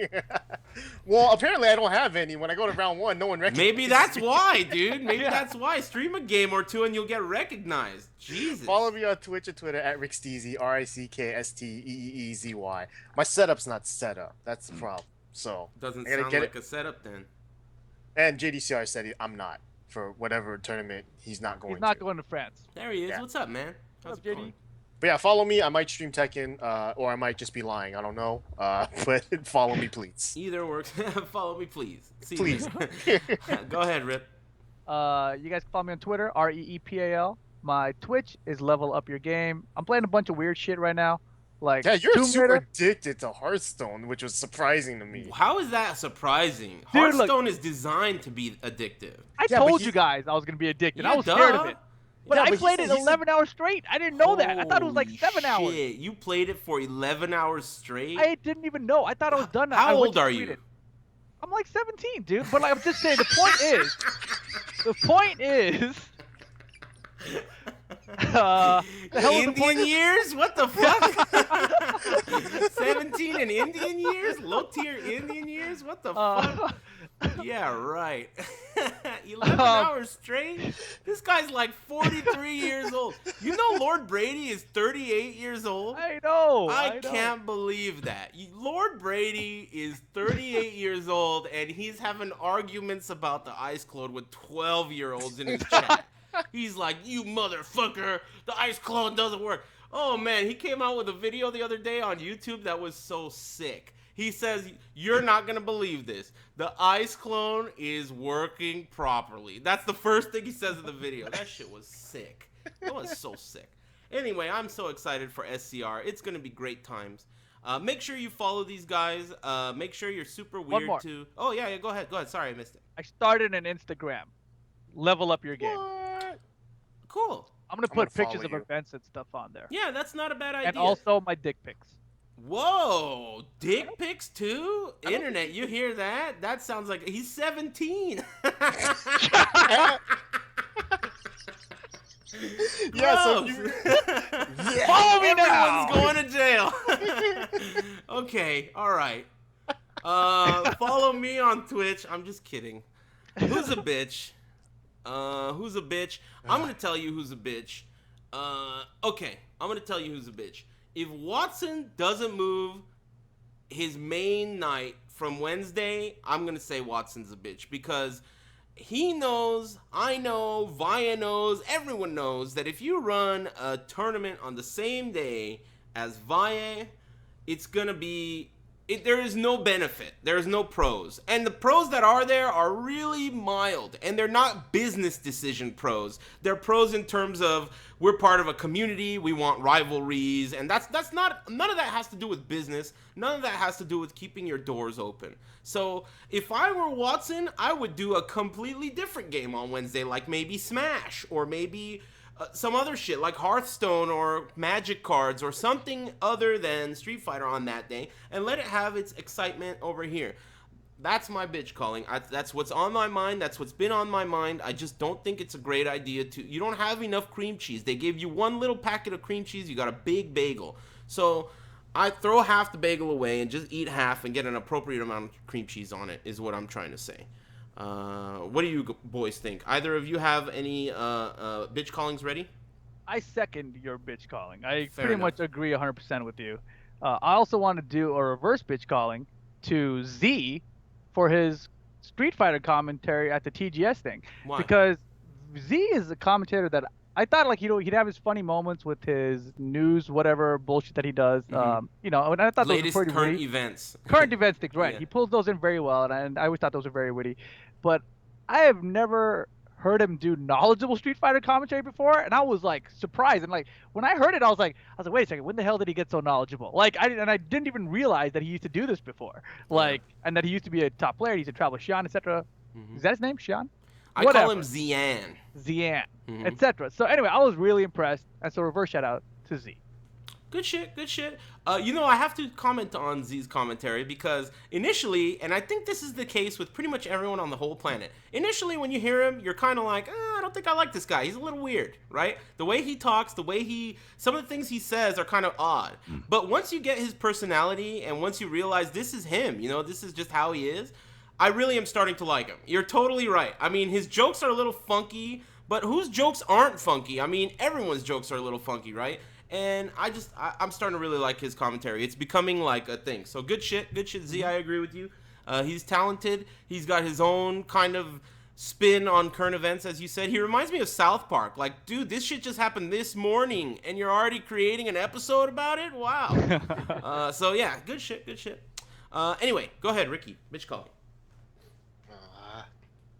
Well, apparently I don't have any. When I go to round one, no one recognizes Maybe that's me. why, dude. Maybe Yeah. that's why. Stream a game or two and you'll get recognized. Jesus. Follow me on Twitch and Twitter at RickSteezy, RickSteezy. My setup's not set up. That's the problem. So Doesn't I gotta sound get like a setup then. And JDCR said I'm not for whatever tournament he's not going. He's not to. going to France. There he is. Yeah. What's up, man? How's up, it JD? going? But yeah, follow me. I might stream Tekken, or I might just be lying. I don't know. But follow me, please. Either works. Follow me, please. See you Please. later. Go ahead, Rip. You guys can follow me on Twitter, REEPAL. My Twitch is Level Up Your Game. I'm playing a bunch of weird shit right now. Like Yeah, you're Tomb super Raider. addicted to Hearthstone, which was surprising to me. How is that surprising? Dude, look, Hearthstone is designed to be addictive. I Yeah, but told you guys I was gonna be addicted. I Yeah, was scared of duh. it. But Yeah, I but played it he's a- 11 hours straight. I didn't know that. I thought it was like Holy 7 hours. shit. You played it for 11 hours straight? I didn't even know. I thought I was done. How I went old to are tweet you? it. I'm like 17, dude. But like, I'm just saying, the point is, the hell was the Indian point? years? What the fuck? 17 in Indian years? Low tier Indian years? What the fuck? Yeah, right. 11 hours straight? This guy's like 43 years old. You know Lord Brady is 38 years old? I know. I know. can't believe that. Lord Brady is 38 years old and he's having arguments about the ice clone with 12-year-olds in his chat. He's like, you motherfucker, the ice clone doesn't work. Oh man, he came out with a video the other day on YouTube that was so sick. He says, you're not going to believe this. The ice clone is working properly. That's the first thing he says in the video. That shit was sick. It was so sick. Anyway, I'm so excited for SCR. It's going to be great times. Make sure you follow these guys. Make sure you're super weird more. too. Oh, yeah, go ahead. Go ahead. Sorry, I missed it. I started an Instagram. Level up your game. What? Cool. I'm gonna I'm put gonna pictures of follow you. events and stuff on there, Yeah, that's not a bad idea. and also my dick pics. Whoa, dick pics too? Internet, you hear that? That sounds like he's 17. Yeah, so Gross. you, Follow me now. Everyone's going to jail. Okay, all right. Follow me on Twitch. I'm just kidding. Who's a bitch? Who's a bitch? I'm gonna tell you who's a bitch. Okay, I'm gonna tell you who's a bitch. If Watson doesn't move his main night from Wednesday, I'm gonna say Watson's a bitch because he knows, I know, Via knows, everyone knows that if you run a tournament on the same day as Via, it's gonna be. There is no benefit. There is no pros. And the pros that are there are really mild. And they're not business decision pros. They're pros in terms of we're part of a community, we want rivalries, and that's not, none of that has to do with business. None of that has to do with keeping your doors open. So if I were Watson, I would do a completely different game on Wednesday, like maybe Smash, or maybe some other shit like Hearthstone or Magic cards or something other than Street Fighter on that day, and let it have its excitement over here. That's my bitch calling. That's what's on my mind. That's what's been on my mind. I just don't think it's a great idea to. You don't have enough cream cheese. They gave you one little packet of cream cheese. You got a big bagel. So I throw half the bagel away and just eat half and get an appropriate amount of cream cheese on it is what I'm trying to say. What do you boys think? Either of you have any bitch callings ready? I second your bitch calling. I Fair pretty enough. much agree 100% with you. I also want to do a reverse bitch calling to Z for his Street Fighter commentary at the TGS thing. Why? Because Z is a commentator that I thought, like, he'd have his funny moments with his news, whatever bullshit that he does. Mhm. And I thought Latest those were pretty current witty. events. Current events things, right? Yeah. He pulls those in very well, and I always thought those were very witty. But I have never heard him do knowledgeable Street Fighter commentary before, and I was like surprised. And like when I heard it, I was like, wait a second, when the hell did he get so knowledgeable? Like I didn't even realize that he used to do this before. Like, and that he used to be a top player. He used to travel with Xian, etc. Is that his name, Xian? I call him Zian. Zian, Mhm. etc. So anyway, I was really impressed, and so reverse shout out to Z. Good shit, good shit. I have to comment on Z's commentary because initially, and I think this is the case with pretty much everyone on the whole planet, initially when you hear him, you're kind of like, I don't think I like this guy. He's a little weird, right? The way he talks, some of the things he says are kind of odd. But once you get his personality and once you realize this is him, this is just how he is, I really am starting to like him. You're totally right. I mean, his jokes are a little funky, but whose jokes aren't funky? I mean, everyone's jokes are a little funky, right? And I'm starting to really like his commentary. It's becoming like a thing. So good shit, Z, I agree with you. He's talented. He's got his own kind of spin on current events, as you said. He reminds me of South Park. Like, dude, this shit just happened this morning, and you're already creating an episode about it? Wow. So, yeah, good shit. Anyway, go ahead, Ricky. Bitch call me.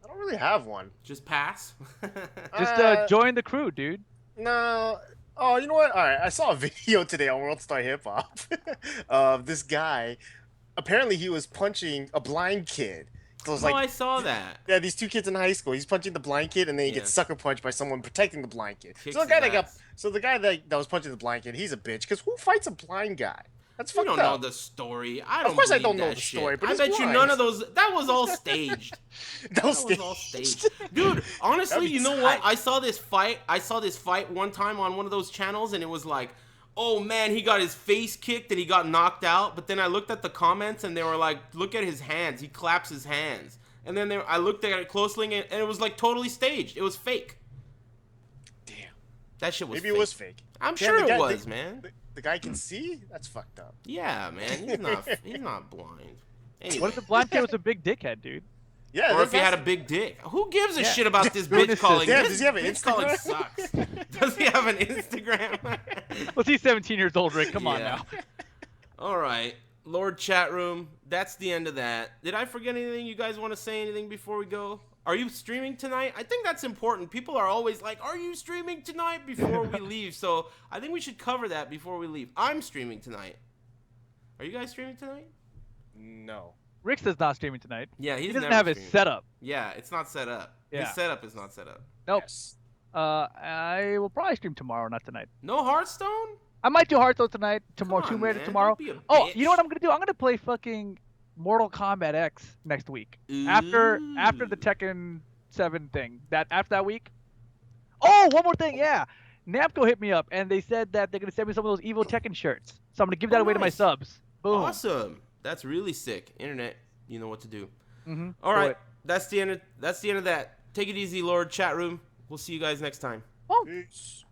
I don't really have one. Just pass? Just join the crew, dude. No, Oh, you know what? All right, I saw a video today on World Star Hip Hop of this guy. Apparently, he was punching a blind kid. So it's No, like, I saw that. yeah, these two kids in high school. He's punching the blind kid, and then he Yeah. gets sucker punched by someone protecting the blind kid. Kicks So the guy his that got, ass. so the guy that was punching the blind kid, he's a bitch. Because who fights a blind guy? That's You fucked don't know up. the story. I don't. Of course I believe don't know that the shit. story, but I it's bet you blind. none of those. That was all staged. That was all staged. staged. Dude, honestly, That'd be you know what? tight. I saw this fight one time on one of those channels, and it was like, oh man, he got his face kicked and he got knocked out. But then I looked at the comments, and they were like, look at his hands. He claps his hands. And then I looked at it closely, and it was like totally staged. It was fake. Damn. That shit was Maybe fake. it was fake. I'm Damn, sure the it guy- was, the- man. The guy can see? That's fucked up. Yeah, man. He's not blind. Anyway. What if the blind kid was a big dickhead, dude? Yeah. Or if he that's- had a big dick. Who gives a Yeah. shit about this Doing bitch this calling? shit. Yeah, This does he have an bitch calling Instagram? sucks. Does he have an Instagram? Well, he's 17 years old, Rick. Come on Yeah. now. All right. Lord Chat Room, that's the end of that. Did I forget anything? You guys want to say anything before we go? Are you streaming tonight? I think that's important. People are always like, are you streaming tonight before we leave? So I think we should cover that before we leave. I'm streaming tonight. Are you guys streaming tonight? No. Rick says not streaming tonight. Yeah, He he's doesn't never have his streaming. setup. Yeah, it's not set up. Yeah. His setup is not set up. Nope. Yes. I will probably stream tomorrow, not tonight. No Hearthstone? I might do Hearthstone tonight. Tomorrow, Come on, Tomb Raider man. tomorrow. Don't be a Oh, bitch. you know what I'm gonna do? I'm gonna play fucking Mortal Kombat X next week. After the Tekken 7 thing. After that week. Oh, one more thing, yeah. Namco hit me up and they said that they're gonna send me some of those Evo Tekken shirts. So I'm gonna give that away to my nice. subs. Boom. Awesome. That's really sick. Internet, you know what to do. Mm-hmm. All right, that's the end of that. Take it easy, Lord Chat Room. We'll see you guys next time. Oh. Peace.